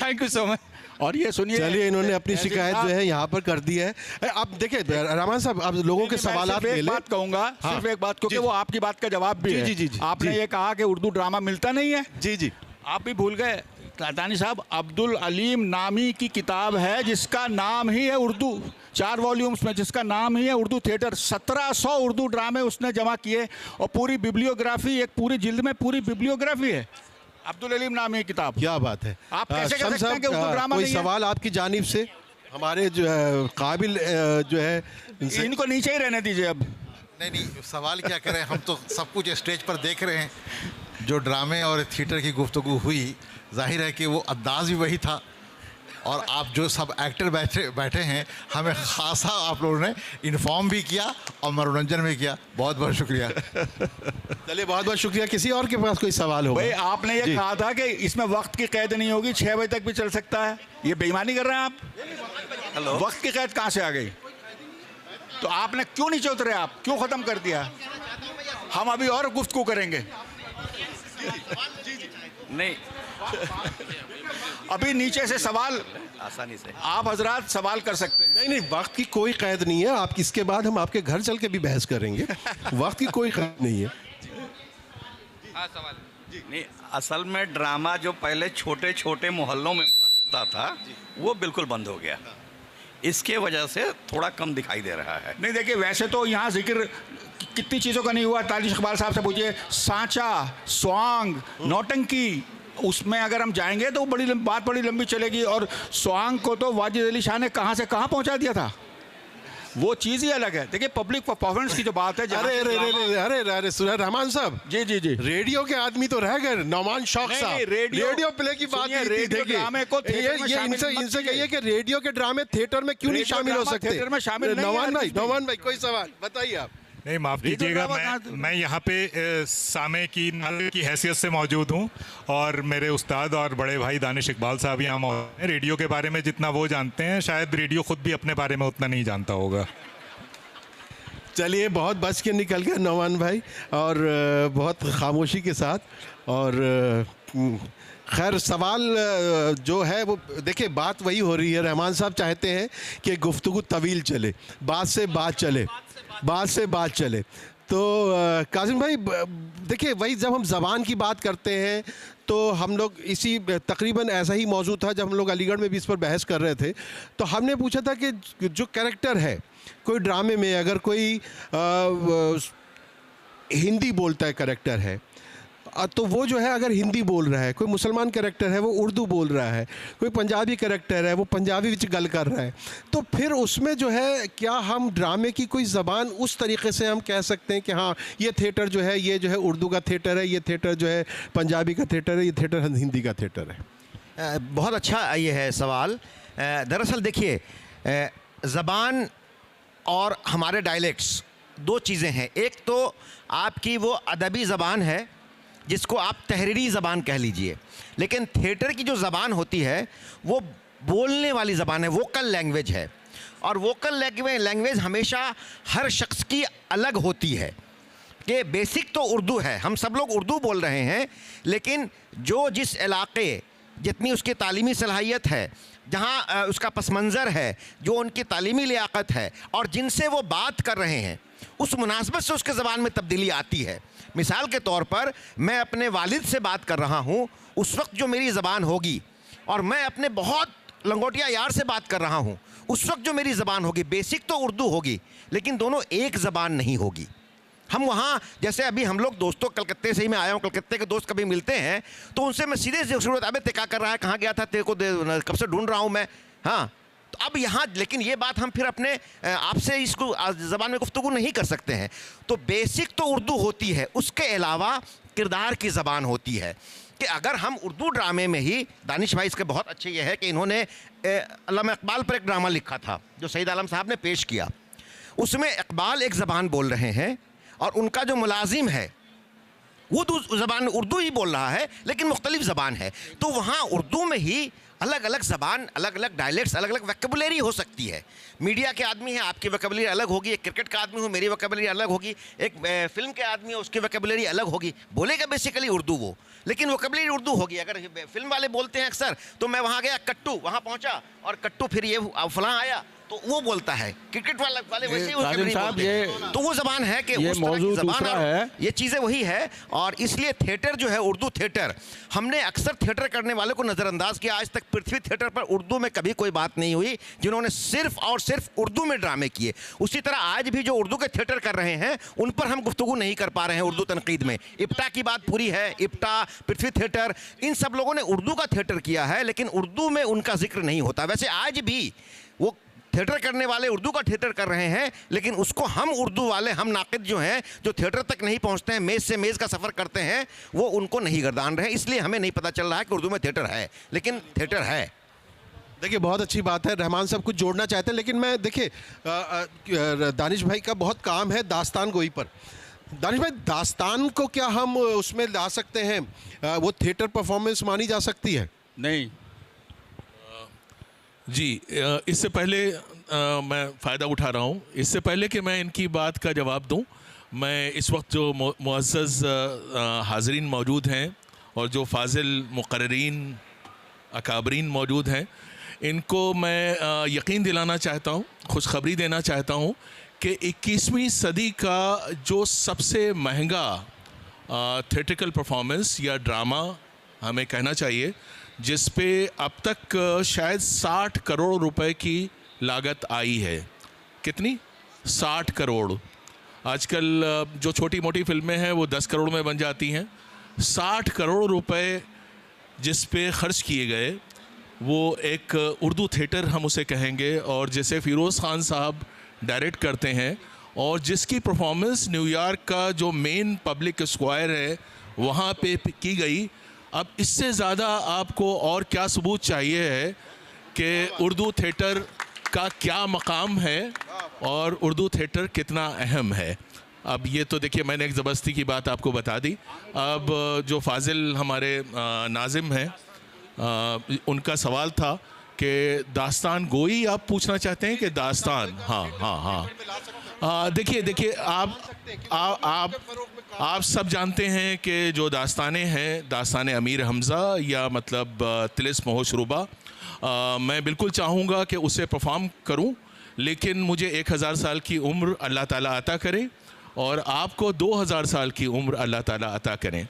Thank you so much. और ये सुनिए, चलिए इन्होंने अपनी शिकायत जो है यहाँ पर कर दी है। अब देखिए रहमान साहब, अब लोगों के सवालात ले ले। बात कहूँगा, सिर्फ एक बात, क्योंकि वो आपकी बात का जवाब भी है। जी। आपने ये कहा कि उर्दू ड्रामा मिलता नहीं है। जी आप भी भूल गए तातानी साहब, अब्दुल अलीम नामी की किताब है जिसका नाम ही है उर्दू, 4 वॉल्यूम्स में, जिसका नाम ही है उर्दू थिएटर। 1700 उर्दू ड्रामे उसने जमा किए और पूरी बिब्लियोग्राफी, एक पूरी जिल्द में पूरी बिब्लियोग्राफी है अब्दुल अलीम नामी की किताब। क्या बात है। आप कैसे कह सकते हैं कि उर्दू ड्रामा कोई नहीं है? सवाल आपकी जानिब से हमारे जो है काबिल जो है इनको नीचे ही रहने दीजिए अब। नहीं, सवाल क्या करें, हम तो सब कुछ स्टेज पर देख रहे हैं। जो ड्रामे और थिएटर की गुफ्तगू हुई, जाहिर है कि वो अंदाज भी वही था, और आप जो सब एक्टर बैठे हैं, हमें खासा आप लोगों ने इन्फॉर्म भी किया और मनोरंजन भी किया। बहुत बहुत शुक्रिया। चलिए बहुत बहुत शुक्रिया। किसी और के पास कोई सवाल हो? भाई आपने ये कहा था कि इसमें वक्त की कैद नहीं होगी, 6 बजे तक भी चल सकता है, ये बेईमानी कर रहे हैं आप। हेलो, वक्त की कैद कहाँ से आ गई? तो आपने क्यों नीचे उतरे, आप क्यों ख़त्म कर दिया? हम अभी और गुफ्तगू करेंगे। नहीं, अभी नीचे से सवाल आसानी से आप हजरात सवाल कर सकते हैं। नहीं, वक्त की कोई कैद नहीं है। आप इसके बाद हम आपके घर चल के भी बहस करेंगे। वक्त की कोई कैद नहीं है। सवाल नहीं, असल में ड्रामा जो पहले छोटे छोटे मोहल्लों में हुआ करता था, वो बिल्कुल बंद हो गया। इसके वजह से थोड़ा कम दिखाई दे रहा है। नहीं, देखिए वैसे तो यहाँ जिक्र कितनी चीज़ों का नहीं हुआ। तालिश इकबाल साहब से पूछिए, सांचा, स्वांग, नौटंकी, उसमें अगर हम जाएंगे तो बात बड़ी लंबी चलेगी। और स्वांग को तो वाजिद अली शाह ने कहाँ से कहाँ पहुँचा दिया था, वो चीज़ ही अलग है। देखिए पब्लिक परफॉर्मेंस की जो बात है, अरे सुना रहमान साहब, जी रेडियो के आदमी तो रह गए। नौमान शौक साहब रेडियो प्ले की बात, इनसे कहिए कि रेडियो के ड्रामे थिएटर में क्यों नहीं शामिल हो सकते? थिएटर में शामिल नहीं। नौमान भाई कोई सवाल बताइए आप। नहीं, माफ़ कीजिएगा, मैं यहाँ पे सामे की नाज़िर की हैसियत से मौजूद हूँ और मेरे उस्ताद और बड़े भाई दानिश इकबाल साहब यहाँ मौजूद हैं। रेडियो के बारे में जितना वो जानते हैं, शायद रेडियो खुद भी अपने बारे में उतना नहीं जानता होगा। चलिए बहुत बच के निकल गया नौमान भाई, और बहुत खामोशी के साथ। और खैर सवाल जो है वो देखिए, बात वही हो रही है। रहमान साहब चाहते हैं कि गुफ्तगू तवील चले, बात से बात चले। तो काजिम भाई देखिए, वही जब हम ज़बान की बात करते हैं तो हम लोग इसी तकरीबन ऐसा ही मौजूद था जब हम लोग अलीगढ़ में भी इस पर बहस कर रहे थे। तो हमने पूछा था कि जो कैरेक्टर है कोई ड्रामे में, अगर कोई हिंदी बोलता है कैरेक्टर है, तो वो जो है अगर हिंदी बोल रहा है, कोई मुसलमान कैरेक्टर है वो उर्दू बोल रहा है, कोई पंजाबी कैरेक्टर है वो पंजाबी विच गल कर रहा है, तो फिर उसमें जो है क्या हम ड्रामे की कोई ज़बान उस तरीके से हम कह सकते हैं कि हाँ ये थिएटर जो है, ये जो है उर्दू का थिएटर है, ये थिएटर जो है पंजाबी का थिएटर है, ये थिएटर हिंदी का थिएटर है? बहुत अच्छा ये है सवाल। दरअसल देखिए, ज़बान और हमारे डायलेक्ट्स 2 चीज़ें हैं। एक तो आपकी वो अदबी ज़बान है जिसको आप तहरीरी ज़बान कह लीजिए, लेकिन थिएटर की जो ज़बान होती है वो बोलने वाली ज़बान है, वोकल लैंग्वेज है। और वोकल लैंग्वेज हमेशा हर शख्स की अलग होती है कि बेसिक तो उर्दू है, हम सब लोग उर्दू बोल रहे हैं, लेकिन जो जिस इलाके, जितनी उसकी तालीमी सलाहियत है, जहाँ उसका पस मंज़र है, जो उनकी तालीमी लियाकत है और जिनसे वो बात कर रहे हैं, उस मुनासबत से उसके ज़बान में तब्दीली आती है। मिसाल के तौर पर मैं अपने वालिद से बात कर रहा हूँ, उस वक्त जो मेरी ज़बान होगी, और मैं अपने बहुत लंगोटिया यार से बात कर रहा हूँ, उस वक्त जो मेरी ज़बान होगी, बेसिक तो उर्दू होगी, लेकिन दोनों एक ज़बान नहीं होगी। हम वहाँ, जैसे अभी हम लोग दोस्तों, कलकत्ते से ही मैं आया हूँ, कलकत्ते के दोस्त कभी मिलते हैं तो उनसे मैं सीधे से शुरू, अबे क्या कर रहा है, कहाँ गया था, तेरे को कब से ढूंढ रहा हूँ मैं। हाँ, तो अब यहाँ लेकिन ये बात हम फिर अपने आपसे इसको ज़बान में गुफ्तगू नहीं कर सकते हैं। तो बेसिक तो उर्दू होती है, उसके अलावा किरदार की ज़बान होती है। कि अगर हम उर्दू ड्रामे में ही, दानिश भाई इसके बहुत अच्छे ये है कि इन्होंने अल्लामा इकबाल पर एक ड्रामा लिखा था जो सईद आलम साहब ने पेश किया। उसमें इकबाल एक ज़बान बोल रहे हैं और उनका जो मुलाजिम है वो ज़बान उर्दू ही बोल रहा है, लेकिन मुख्तलिफ ज़बान है। तो वहाँ उर्दू में ही अलग अलग ज़बान, अलग अलग डायलेक्ट्स, अलग अलग वोकैबुलरी हो सकती है। मीडिया के आदमी है, आपकी वोकैबुलरी अलग होगी, एक क्रिकेट का आदमी हो, मेरी वोकैबुलरी अलग होगी, एक फिल्म के आदमी हो, उसकी वोकैबुलरी अलग होगी। बोलेगा बेसिकली उर्दू वो, लेकिन वोकैबुलरी उर्दू होगी। अगर फिल्म वाले बोलते हैं अक्सर, तो मैं वहाँ गया, कट्टू वहाँ पहुँचा और कट्टू फिर ये फलां आया, तो वो बोलता है। क्रिकेट वाले वैसे ही वोकैबुलरी बोलते हैं। तो वो ज़बान है कि उस तरह की ज़बान है, ये चीज़ें वही है। और इसलिए थिएटर जो है, उर्दू थिएटर, हमने अक्सर थिएटर करने वाले को नज़रअंदाज किया। आज तक पृथ्वी थिएटर पर उर्दू में कभी कोई बात नहीं हुई जिन्होंने सिर्फ और सिर्फ उर्दू में ड्रामे किए। उसी तरह आज भी जो उर्दू के थिएटर कर रहे हैं उन पर हम गुफ्तगू नहीं कर पा रहे हैं उर्दू तनकीद में। इप्टा की बात पूरी है, इप्टा, पृथ्वी थिएटर, इन सब लोगों ने उर्दू का थिएटर किया है, लेकिन उर्दू में उनका जिक्र नहीं होता। वैसे आज भी वो थिएटर करने वाले उर्दू का थिएटर कर रहे हैं, लेकिन उसको हम उर्दू वाले, हम नाक़िद जो हैं, जो थिएटर तक नहीं पहुंचते हैं, मेज़ से मेज़ का सफ़र करते हैं, वो उनको नहीं गर्दान रहे। इसलिए हमें नहीं पता चल रहा है कि उर्दू में थिएटर है, लेकिन थिएटर है। देखिए, बहुत अच्छी बात है। रहमान साहब कुछ जोड़ना चाहते हैं, लेकिन मैं देखिए दानिश भाई का बहुत काम है दास्तान गोई पर। दानिश भाई, दास्तान को क्या हम उसमें ला सकते हैं, वो थिएटर परफॉर्मेंस मानी जा सकती है? नहीं जी, इससे पहले मैं फ़ायदा उठा रहा हूँ, इससे पहले कि मैं इनकी बात का जवाब दूँ, मैं इस वक्त जो मुअज़्ज़ज़ हाज़रीन मौजूद हैं और जो फ़ाज़िल मुक़र्रिरीन अकाबरीन मौजूद हैं, इनको मैं यकीन दिलाना चाहता हूँ, खुशखबरी देना चाहता हूँ कि 21वीं सदी का जो सबसे महंगा थिएट्रिकल परफॉर्मेंस या ड्रामा हमें कहना चाहिए, जिस पे अब तक शायद 60 करोड़ रुपए की लागत आई है। कितनी? 60 करोड़। आजकल जो छोटी मोटी फिल्में हैं वो 10 करोड़ में बन जाती हैं। 60 करोड़ रुपए जिस पे ख़र्च किए गए, वो एक उर्दू थिएटर हम उसे कहेंगे, और जिसे फ़िरोज़ ख़ान साहब डायरेक्ट करते हैं, और जिसकी परफॉर्मेंस न्यूयॉर्क का जो मेन पब्लिक स्क्वायर है वहाँ पे की गई। अब इससे ज़्यादा आपको और क्या सबूत चाहिए है कि उर्दू थिएटर का क्या मकाम है और उर्दू थिएटर कितना अहम है। अब ये तो देखिए, मैंने एक ज़बरदस्ती की बात आपको बता दी। अब जो फाजिल हमारे नाजिम हैं, उनका सवाल था कि दास्तान गोई आप पूछना चाहते हैं कि दास्तान? हाँ, देखिए आप सब जानते हैं कि जो दास्तानें हैं, दास्तान अमीर हमज़ा या मतलब तिलिस्म होशरुबा, मैं बिल्कुल चाहूँगा कि उसे परफॉर्म करूँ, लेकिन मुझे 1000 साल की उम्र अल्लाह ताला अता करे और आपको 2000 साल की उम्र अल्लाह ताला अता करें।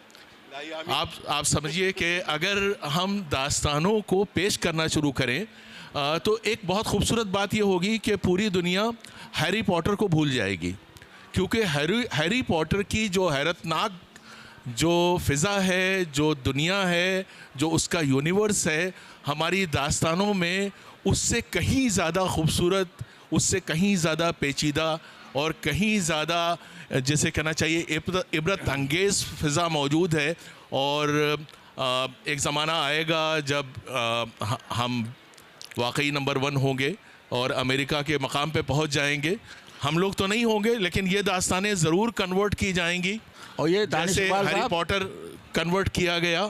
आप समझिए कि अगर हम दास्तानों को पेश करना शुरू करें तो एक बहुत खूबसूरत बात यह होगी कि पूरी दुनिया हैरी पॉटर को भूल जाएगी, क्योंकि हैरी पॉटर की जो हैरतनाक जो फ़िज़ा है, जो दुनिया है, जो उसका यूनिवर्स है, हमारी दास्तानों में उससे कहीं ज़्यादा खूबसूरत, उससे कहीं ज़्यादा पेचीदा और कहीं ज़्यादा जैसे कहना चाहिए इबरत अंगेज़ फ़िज़ा मौजूद है। और एक ज़माना आएगा जब हम वाकई नंबर 1 होंगे और अमेरिका के मकाम पे पहुंच जाएंगे। हम लोग तो नहीं होंगे, लेकिन ये दास्तानें ज़रूर कन्वर्ट की जाएंगी, और ये जैसे हैरी पॉटर कन्वर्ट किया गया,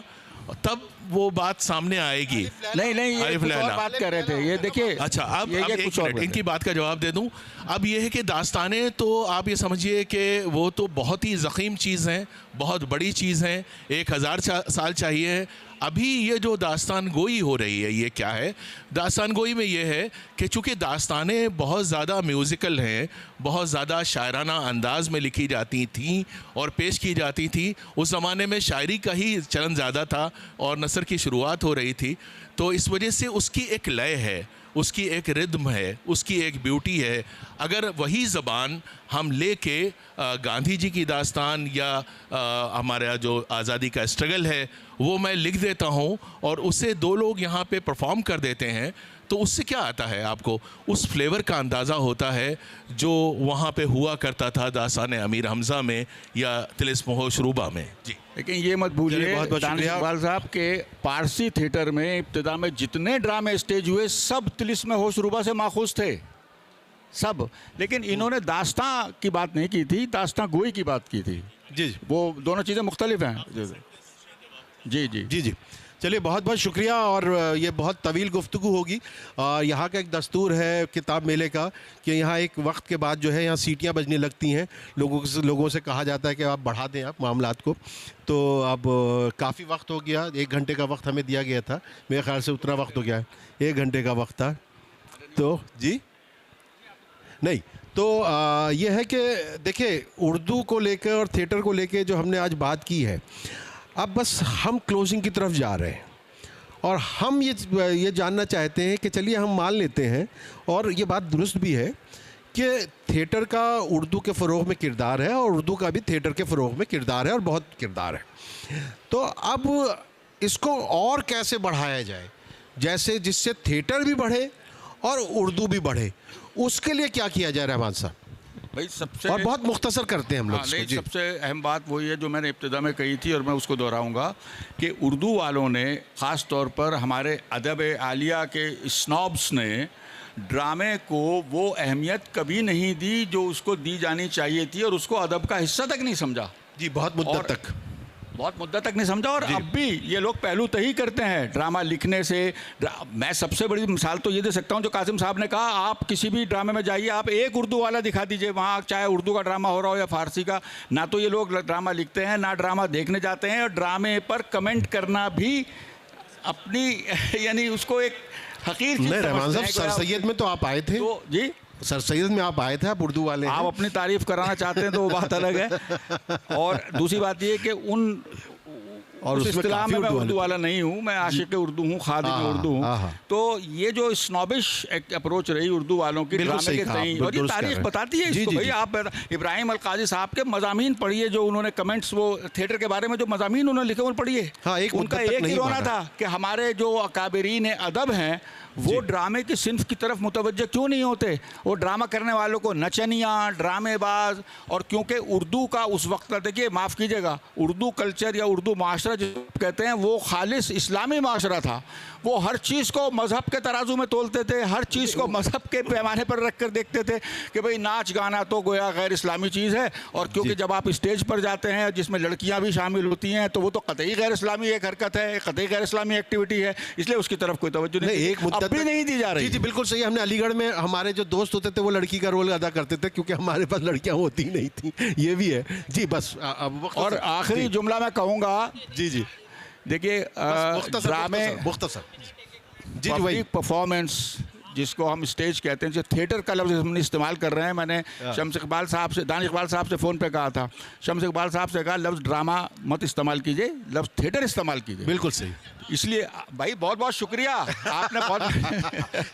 तब वो बात सामने आएगी। नहीं ये कुछ और बात कर रहे थे, ये देखिए। अच्छा, अब ये कुछ और इनकी बात का जवाब दे दूं। अब ये है कि दास्तानें तो आप ये समझिए कि वो तो बहुत ही ज़ख़ीम चीज़ हैं, बहुत बड़ी चीज़ हैं, 1000 साल चाहिए। अभी ये जो दास्तान गोई हो रही है, ये क्या है? दास्तान गोई में ये है कि चूँकि दास्तानें बहुत ज़्यादा म्यूज़िकल हैं, बहुत ज़्यादा शायराना अंदाज में लिखी जाती थीं और पेश की जाती थी। उस ज़माने में शायरी का ही चलन ज़्यादा था और नसर की शुरुआत हो रही थी, तो इस वजह से उसकी एक लय है, उसकी एक रिदम है, उसकी एक ब्यूटी है। अगर वही ज़बान हम लेके गांधी जी की दास्तान या हमारा जो आज़ादी का स्ट्रगल है वो मैं लिख देता हूँ और उसे 2 लोग यहाँ पे परफॉर्म कर देते हैं, तो उससे क्या आता है? आपको उस फ्लेवर का अंदाज़ा होता है जो वहाँ पे हुआ करता था दास्तान अमीर हमज़ा में या तिलिस्म होश रूबा में। जी, लेकिन ये मत भूलिए दानिश इकबाल साहब के पारसी थिएटर में इब्तिदा में जितने ड्रामे स्टेज हुए सब तिलिस्म होश रूबा से माखूज थे, सब। लेकिन इन्होंने दास्तां की बात नहीं की थी, दास्तां गोई की बात की थी। जी, वो दोनों चीज़ें मुख्तलिफ हैं। जी। चलिए, बहुत बहुत शुक्रिया। और ये बहुत तवील गुफ्तगू होगी। यहाँ का एक दस्तूर है किताब मेले का कि यहाँ एक वक्त के बाद जो है यहाँ सीटियाँ बजने लगती हैं, लोगों से कहा जाता है कि आप बढ़ा दें आप मामलात को। तो अब काफ़ी वक्त हो गया, 1 घंटे का वक्त हमें दिया गया था, मेरे ख्याल से उतना वक्त हो गया है, 1 घंटे का वक्त था। तो जी नहीं, तो ये है कि देखिए, उर्दू को लेकर और थिएटर को लेकर जो हमने आज बात की है, अब बस हम क्लोजिंग की तरफ जा रहे हैं और हम ये जानना चाहते हैं कि चलिए हम मान लेते हैं, और ये बात दुरुस्त भी है कि थिएटर का उर्दू के फ़रोग़ में किरदार है और उर्दू का भी थिएटर के फ़रोग़ में किरदार है और बहुत किरदार है। तो अब इसको और कैसे बढ़ाया जाए, जैसे जिससे थिएटर भी बढ़े और उर्दू भी बढ़े, उसके लिए क्या किया जाए रहमान साहब? भाई सबसे, और बहुत मुख्तसर करते हैं हम लोग। नहीं, सबसे अहम बात वही है जो मैंने इब्तिदा में कही थी और मैं उसको दोहराऊंगा कि उर्दू वालों ने, ख़ास तौर पर हमारे अदब आलिया के स्नॉब्स ने ड्रामे को वो अहमियत कभी नहीं दी जो उसको दी जानी चाहिए थी और उसको अदब का हिस्सा तक नहीं समझा। जी, बहुत मुद्दत तक नहीं समझा। और अब भी ये लोग पहलू तही करते हैं ड्रामा लिखने से। मैं सबसे बड़ी मिसाल तो ये दे सकता हूँ जो कासिम साहब ने कहा, आप किसी भी ड्रामे में जाइए, आप एक उर्दू वाला दिखा दीजिए वहाँ, चाहे उर्दू का ड्रामा हो रहा हो या फारसी का, ना तो ये लोग ड्रामा लिखते हैं ना ड्रामा देखने जाते हैं, और ड्रामे पर कमेंट करना भी अपनी यानी उसको एक हकीर चीज़ समझते हैं। सर सैयद में तो आप आए थे। तो जी, सर सैयद में आप आए थे, आप उर्दू वाले आप अपनी तारीफ कराना चाहते हैं तो वो बात अलग है। और दूसरी बात ये कि और उस इस्तिलाह में मैं उर्दू वाला नहीं हूँ, मैं आशिक उर्दू हूँ, खादिम उर्दू हूँ। तो ये जो स्नॉबिश एक अप्रोच रही उर्दू वालों की ड्रामे के तई, और ये तारीख बताती है इसको। भाई आप इब्राहिम अलकाजी साहब के मज़ामीन पढ़िए, जो उन्होंने कमेंट्स वो थिएटर के बारे में जो मज़ामीन उन्होंने लिखे उन्होंने पढ़िए। उनका एक ही रोना था कि हमारे जो अकाबरीन अदब हैं वो ड्रामे की सिन्फ की तरफ मुतवज्जह क्यों नहीं होते। वो ड्रामा करने वालों को नचनिया, ड्रामेबाज, और क्योंकि उर्दू का उस वक्त का, देखिए माफ़ कीजिएगा, उर्दू कल्चर या उर्दू माशरा जो कहते हैं वो खालिस इस्लामी माशरा था। वो हर चीज़ को मज़हब के तराजू में तोलते थे, हर चीज़ को मज़हब के पैमाने पर रख कर देखते थे कि भाई नाच गाना तो गोया गैर इस्लामी चीज़ है, और क्योंकि जब आप स्टेज पर जाते हैं जिसमें लड़कियां भी शामिल होती हैं तो वो तो कतई गैर इस्लामी एक हरकत है, कतई गैर इस्लामी एक्टिविटी है, इसलिए उसकी तरफ कोई तवज्जो नहीं, अब भी नहीं दी जा रही। जी बिल्कुल सही। हमने अलीगढ़ में हमारे जो दोस्त होते थे वो लड़की का रोल अदा करते थे क्योंकि हमारे पास लड़कियां होती नहीं थी, ये भी है जी। बस अब और आखिरी जुमला मैं कहूँगा, जी देखिए ड्रामे पब्लिक परफॉर्मेंस जिसको हम स्टेज कहते हैं, जो थिएटर का लफ्ज़ हमने इस्तेमाल कर रहे हैं, मैंने शम्स इकबाल साहब से, दानिश इकबाल साहब से फ़ोन पे कहा था, शम्स इकबाल साहब से कहा लफ्ज़ ड्रामा मत इस्तेमाल कीजिए, लफ्ज़ थिएटर इस्तेमाल कीजिए। बिल्कुल सही। इसलिए भाई बहुत बहुत शुक्रिया आपने बहुत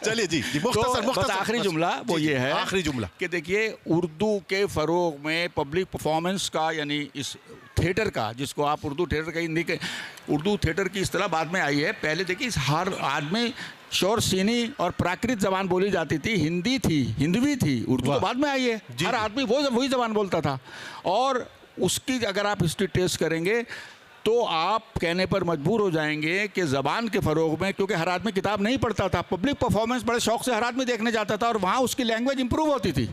चलिए जी, बस आखिरी जुमला वो ये है, आखिरी जुमला कि देखिए उर्दू के फ़रोग़ में पब्लिक परफॉर्मेंस का, यानी इस थिएटर का, जिसको आप उर्दू थिएटर का, हिंदी के उर्दू थिएटर की इस्तिलाह बाद में आई है। पहले देखिए हर आदमी शोर सीनी और प्राकृत ज़बान बोली जाती थी, हिंदी थी, हिंदवी थी, उर्दू तो बाद में आई है। हर आदमी वही ज़बान बोलता था, और उसकी अगर आप हिस्ट्री टेस्ट करेंगे तो आप कहने पर मजबूर हो जाएंगे कि ज़बान के फ़रोग में, क्योंकि हर आदमी किताब नहीं पढ़ता था, पब्लिक परफॉर्मेंस बड़े शौक से हर आदमी देखने जाता था और वहाँ उसकी लैंग्वेज इंप्रूव होती थी,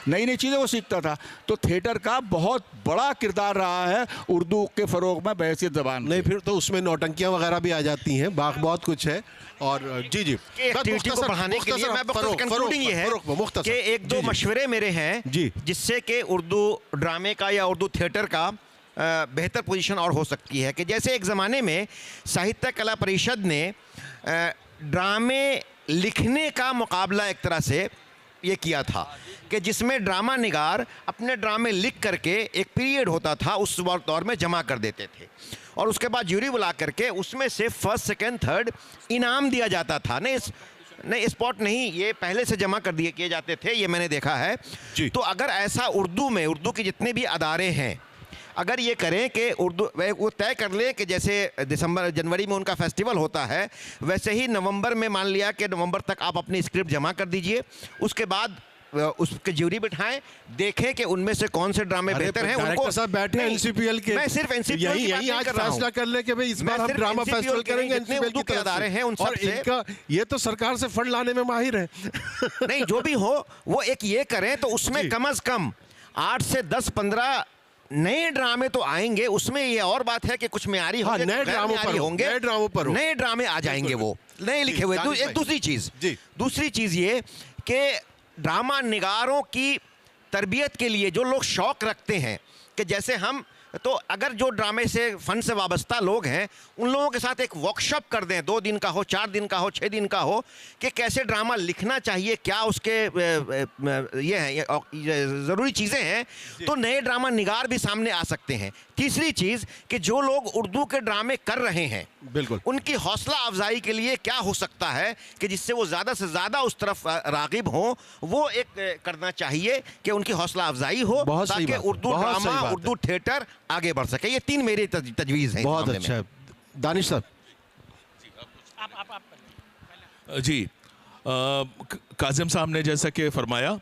नई नई चीज़ें वो सीखता था। तो थिएटर का बहुत बड़ा किरदार रहा है उर्दू के फ़रोग में बहैसियत ज़बान। नहीं, फिर तो उसमें नौटंकियाँ वगैरह भी आ जाती हैं, बहुत कुछ है। और जी जी, एक्टिविटी को बढ़ाने के लिए मैं कंक्लूडिंग ये है कि एक दो मशवरे मेरे हैं जिससे कि उर्दू ड्रामे का या उर्दू थिएटर का बेहतर पोजीशन और हो सकती है। कि जैसे एक ज़माने में साहित्य कला परिषद ने ड्रामे लिखने का मुकाबला एक तरह से ये किया था कि जिसमें ड्रामा निगार अपने ड्रामे लिख करके एक पीरियड होता था उस दौर में जमा कर देते थे और उसके बाद ज्यूरी बुला करके उसमें से फर्स्ट सेकंड थर्ड इनाम दिया जाता था। नहीं स्पॉट नहीं, ये पहले से जमा कर दिए किए जाते थे, ये मैंने देखा है। तो अगर ऐसा उर्दू के जितने भी अदारे हैं अगर ये करें कि उर्दू वो तय कर ले कि जैसे दिसंबर जनवरी में उनका फेस्टिवल होता है वैसे ही नवंबर में मान लिया कि नवंबर तक आप अपनी स्क्रिप्ट जमा कर दीजिए, उसके बाद उसके ज्यूरी बिठाएं, देखें कि उनमें से कौन से ड्रामे बेहतर हैं। उनको सब बैठे एनसीपीएल के, मैं सिर्फ एनसीपीएल यही आज फैसला कर ले कि भाई इस बार हम ड्रामा फेस्टिवल करेंगे एनसीपीएल के अदारे हैं उन सब से। इनका ये तो सरकार से फंड लाने में माहिर है। नहीं, जो भी हो वो एक ये करें तो उसमें कम से कम 8 से 10-15 नए ड्रामे तो आएंगे। उसमें ये और बात है कि कुछ म्यारी होंगे, नए ड्रामों पर नए ड्रामे आ जाएंगे, वो नए लिखे हुए। एक दूसरी चीज ये कि ड्रामा निगारों की तरबियत के लिए जो लोग शौक रखते हैं कि जैसे हम तो अगर जो ड्रामे से फन से वाबस्ता लोग हैं उन लोगों के साथ एक वर्कशॉप कर दें, 2 दिन का हो, 4 दिन का हो, 6 दिन का हो, कि कैसे ड्रामा लिखना चाहिए, क्या उसके ये हैं ज़रूरी चीज़ें हैं, तो नए ड्रामा निगार भी सामने आ सकते हैं। तीसरी चीज़ कि जो लोग उर्दू के ड्रामे कर रहे हैं बिल्कुल उनकी हौसला अफजाई के लिए क्या हो सकता है कि जिससे वो ज़्यादा से ज़्यादा उस तरफ रागिब हों, वो एक करना चाहिए कि उनकी हौसला अफजाई हो ताकि उर्दू ड्रामा, उर्दू थिएटर आगे बढ़ सके। ये 3 मेरी तजवीज़ हैं। बहुत अच्छा है। दानिश साहब जी, काजिम साहब ने जैसा कि फरमाया,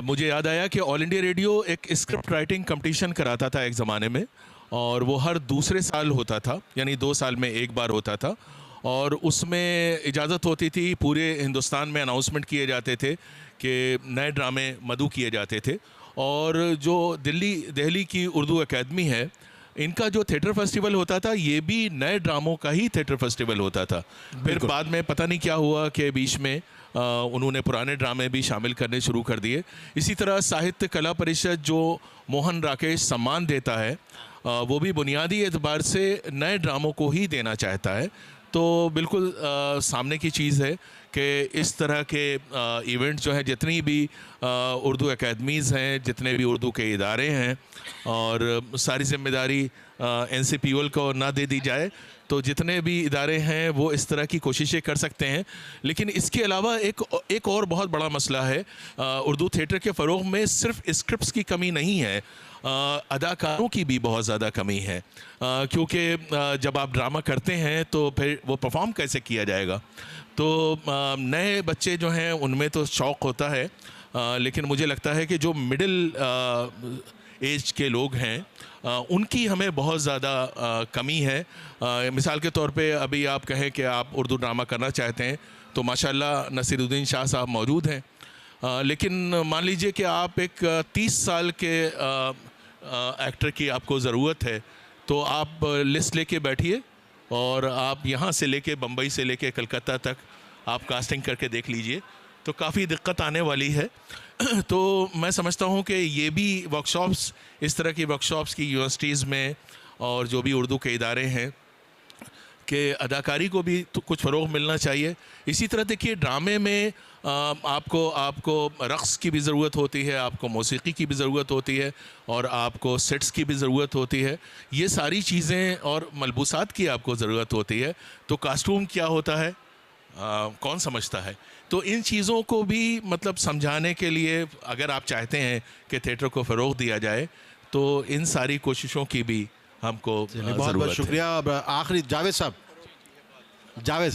मुझे याद आया कि ऑल इंडिया रेडियो एक स्क्रिप्ट राइटिंग कंपटीशन कराता था एक ज़माने में, और वो हर दूसरे साल होता था, यानी 2 साल में एक बार होता था, और उसमें इजाज़त होती थी, पूरे हिंदुस्तान में अनाउंसमेंट किए जाते थे कि नए ड्रामे मदऊ किए जाते थे। और जो दिल्ली की उर्दू अकेडमी है, इनका जो थिएटर फेस्टिवल होता था ये भी नए ड्रामों का ही थिएटर फेस्टिवल होता था। फिर बाद में पता नहीं क्या हुआ कि बीच में उन्होंने पुराने ड्रामे भी शामिल करने शुरू कर दिए। इसी तरह साहित्य कला परिषद जो मोहन राकेश सम्मान देता है वो भी बुनियादी एतबार से नए ड्रामों को ही देना चाहता है। तो बिल्कुल सामने की चीज़ है कि इस तरह के इवेंट जो हैं, जितनी भी उर्दू अकेडमीज़ हैं, जितने भी उर्दू के इदारे हैं, और सारी जिम्मेदारी एनसीपीएल को ना दे दी जाए, तो जितने भी इदारे हैं वो इस तरह की कोशिशें कर सकते हैं। लेकिन इसके अलावा एक और बहुत बड़ा मसला है उर्दू थिएटर के फ़रोग़ में। सिर्फ स्क्रिप्ट्स की कमी नहीं है, अदाकारों की भी बहुत ज़्यादा कमी है, क्योंकि जब आप ड्रामा करते हैं तो फिर वो परफॉर्म कैसे किया जाएगा। तो नए बच्चे जो हैं उनमें तो शौक़ होता है, लेकिन मुझे लगता है कि जो मिडिल एज के लोग हैं उनकी हमें बहुत ज़्यादा कमी है। मिसाल के तौर पे अभी आप कहें कि आप उर्दू ड्रामा करना चाहते हैं तो माशाल्लाह नसीरुद्दीन शाह साहब मौजूद हैं, लेकिन मान लीजिए कि आप एक 30 साल के एक्टर की आपको ज़रूरत है, तो आप लिस्ट लेके बैठिए और आप यहाँ से लेके बम्बई से लेके कलकत्ता तक आप कास्टिंग करके देख लीजिए, तो काफ़ी दिक्कत आने वाली है। तो मैं समझता हूँ कि ये भी वर्कशॉप्स, इस तरह की वर्कशॉप्स की यूनिवर्सिटीज़ में और जो भी उर्दू के इदारे हैं कि अदाकारी को भी तो कुछ फ़रोग़ मिलना चाहिए। इसी तरह देखिए ड्रामे में आपको रक़्स की भी ज़रूरत होती है, आपको मौसीक़ी की भी ज़रूरत होती है, और आपको सेट्स की भी ज़रूरत होती है। ये सारी चीज़ें और मलबूसात की आपको ज़रूरत होती है। तो कास्ट्यूम क्या होता है कौन समझता है। तो इन चीज़ों को भी मतलब समझाने के लिए अगर आप चाहते हैं कि थिएटर को फ़रोग़ दिया जाए तो इन सारी कोशिशों की भी हमको बहुत बहुत शुक्रिया। आखिरी जावेद साहब, जावेद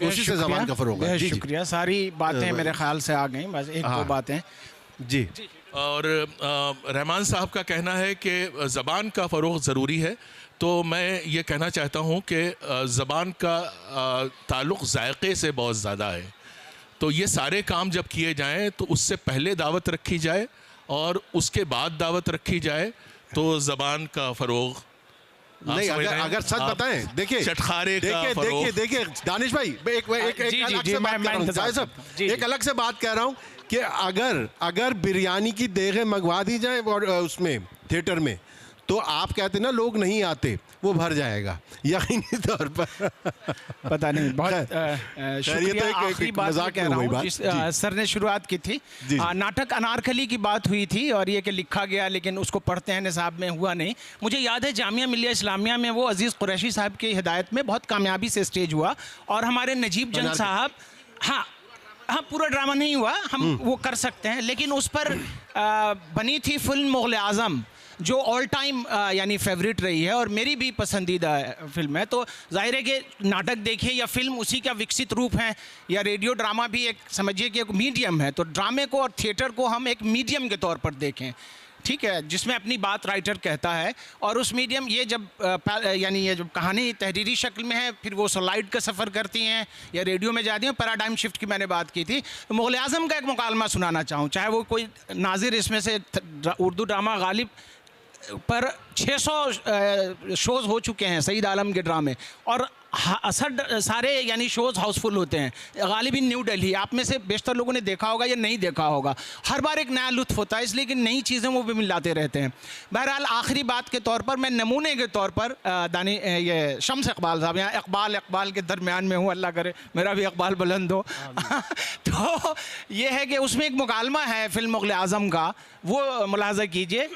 उसी से ज़बान का फ़रोग़ है। शुक्रिया, सारी बातें मेरे ख्याल से आ गई, बस 1-2 बातें जी। और रहमान साहब का कहना है कि ज़बान का फ़रोग़ ज़रूरी है, तो मैं ये कहना चाहता हूँ कि ज़बान का ताल्लुक़ ज़ायक़े से बहुत ज़्यादा है। तो ये सारे काम जब किए जाएं तो उससे पहले दावत रखी जाए और उसके बाद दावत रखी जाए तो ज़बान का फ़रोग़ नहीं। अगर सच बताएं, देखिए चटखारे देखिए दानिश भाई, एक अलग से बात कह रहा हूँ कि अगर बिरयानी की देखें मंगवा दी जाए और उसमें थिएटर में, तो आप कहते ना लोग नहीं आते, वो भर जाएगा यकीनी तौर पर। पता नहीं, बहुत शुक्रिया। आखिरी बात कह रहा हूँ, जिस सर ने शुरुआत की थी, नाटक अनारकली की बात हुई थी और ये कि लिखा गया लेकिन उसको पढ़ते हैं निसाब में हुआ नहीं। मुझे याद है जामिया मिलिया इस्लामिया में वो अजीज़ कुरैशी साहब की हिदायत में बहुत कामयाबी से स्टेज हुआ और हमारे नजीब जंग साहब, हाँ पूरा ड्रामा नहीं हुआ, हम वो कर सकते हैं, लेकिन उस पर बनी थी फिल्म मुग़ल आज़म जो ऑल टाइम यानी फेवरेट रही है और मेरी भी पसंदीदा फिल्म है। तो जाहिर है कि नाटक देखिए या फिल्म उसी का विकसित रूप है, या रेडियो ड्रामा भी एक समझिए कि एक मीडियम है। तो ड्रामे को और थिएटर को हम एक मीडियम के तौर पर देखें, ठीक है, जिसमें अपनी बात राइटर कहता है और उस मीडियम ये जब यानी ये जब कहानी तहरीरी शक्ल में है, फिर वो स्लाइड का सफ़र करती हैं या रेडियो में जाती हैं। पैराडाइम शिफ्ट की मैंने बात की थी, तो मुग़ल आज़म का एक मुकालमा सुनाना चाहूँ, चाहे वो कोई नाजिर इसमें से उर्दू ड्रामा गालिब पर 600 शोज़ हो चुके हैं सईद आलम के ड्रामे, और असर सारे यानी शोज़ हाउसफुल होते हैं। गालिब इन न्यू दिल्ली, आप में से बेशतर लोगों ने देखा होगा या नहीं देखा होगा, हर बार एक नया लुत्फ़ होता है, इसलिए कि नई चीज़ें वो भी मिलाते रहते हैं। बहरहाल आखिरी बात के तौर पर मैं नमूने के तौर पर ये शम्स इकबाल साहब, यहाँ इकबाल के दरमियान में हूँ, अल्लाह करे मेरा भी इकबाल बुलंद हो। तो ये है कि उसमें एक मुकालमा है फिल्म मुग़ल आज़म का, वो मुलाहज़ा कीजिए।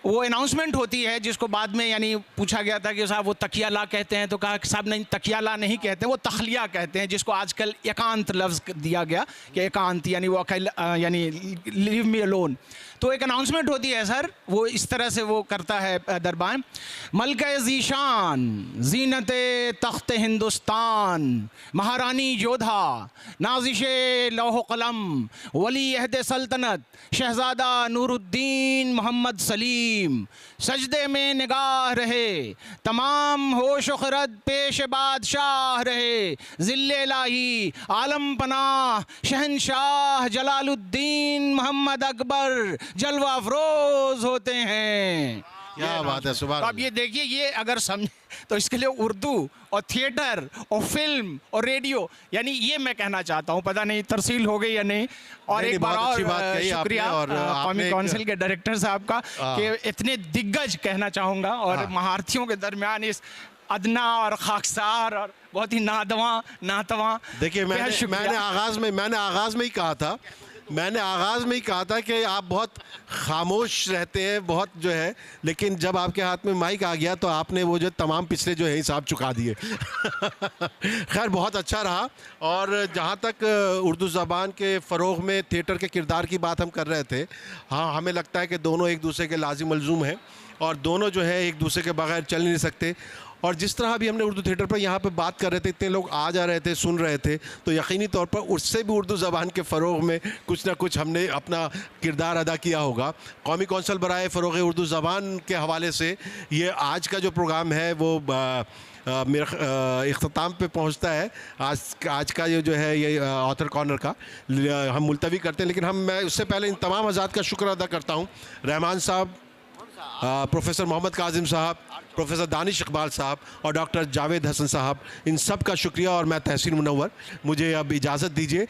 वो अनाउंसमेंट होती है जिसको बाद में यानी पूछा गया था कि साहब वो तकियाला कहते हैं, तो कहा कि साहब नहीं, तकियाला नहीं कहते, वो तखलिया कहते हैं, जिसको आजकल एकांत लफ्ज़ दिया गया कि एकांत यानी वो अकेला यानी लिव मी अलोन। तो एक अनाउंसमेंट होती है सर, वो इस तरह से वो करता है दरबान, मलका ज़ीशान जीनत तख्त हिंदुस्तान, महारानी योधा नाजिश लौह कलम, वली अहद सल्तनत शहज़ादा नूरुद्दीन मोहम्मद सलीम, सजदे में निगाह रहे तमाम होश व खरद पेश बादशाह रहे, ज़िल्ले लाही आलम पनाह शहनशाह जलालुद्दीन मोहम्मद अकबर जलवा अफरोज होते हैं। क्या बात है, सुभान अब ये देखिए, ये अगर समझ तो इसके लिए उर्दू और थिएटर और फिल्म और रेडियो, यानी ये मैं कहना चाहता हूँ, पता नहीं तरसील हो गई या नहीं। और एक बार और शुक्रिया कौमी काउंसिल के डायरेक्टर साहब का कि इतने दिग्गज कहना चाहूँगा और महारथियों के दरमियान इस अदना और खाकसार और बहुत ही नातवा। देखिए मैंने आगाज़ में ही कहा था कि आप बहुत खामोश रहते हैं, बहुत जो है, लेकिन जब आपके हाथ में माइक आ गया तो आपने वो जो तमाम पिछले जो है हिसाब चुका दिए। खैर बहुत अच्छा रहा। और जहाँ तक उर्दू ज़बान के फ़रोग़ में थिएटर के किरदार की बात हम कर रहे थे, हाँ हमें लगता है कि दोनों एक दूसरे के लाजिम मलजूम हैं और दोनों जो है एक दूसरे के बगैर चल नहीं सकते। और जिस तरह अभी हमने उर्दू थिएटर पर यहाँ पे बात कर रहे थे, इतने लोग आ जा रहे थे, सुन रहे थे, तो यकीनी तौर पर उससे भी उर्दू ज़बान के फ़रोग़ में कुछ ना कुछ हमने अपना किरदार अदा किया होगा। कौमी कौंसिल बराए फ़रोग़ उर्दू ज़बान के हवाले से ये आज का जो प्रोग्राम है वो मेरे इख्तिताम पे पहुंचता है। आज का ये जो है ये ऑथर कॉर्नर का हम मुलतवी करते हैं, लेकिन मैं उससे पहले इन तमाम हज़रात का शुक्र अदा करता हूँ। रहमान साहब, प्रोफेसर मोहम्मद काजिम साहब, प्रोफेसर दानिश इकबाल साहब और डॉक्टर जावेद हसन साहब, इन सब का शुक्रिया। और मैं तहसीन मुनव्वर, मुझे अब इजाज़त दीजिए।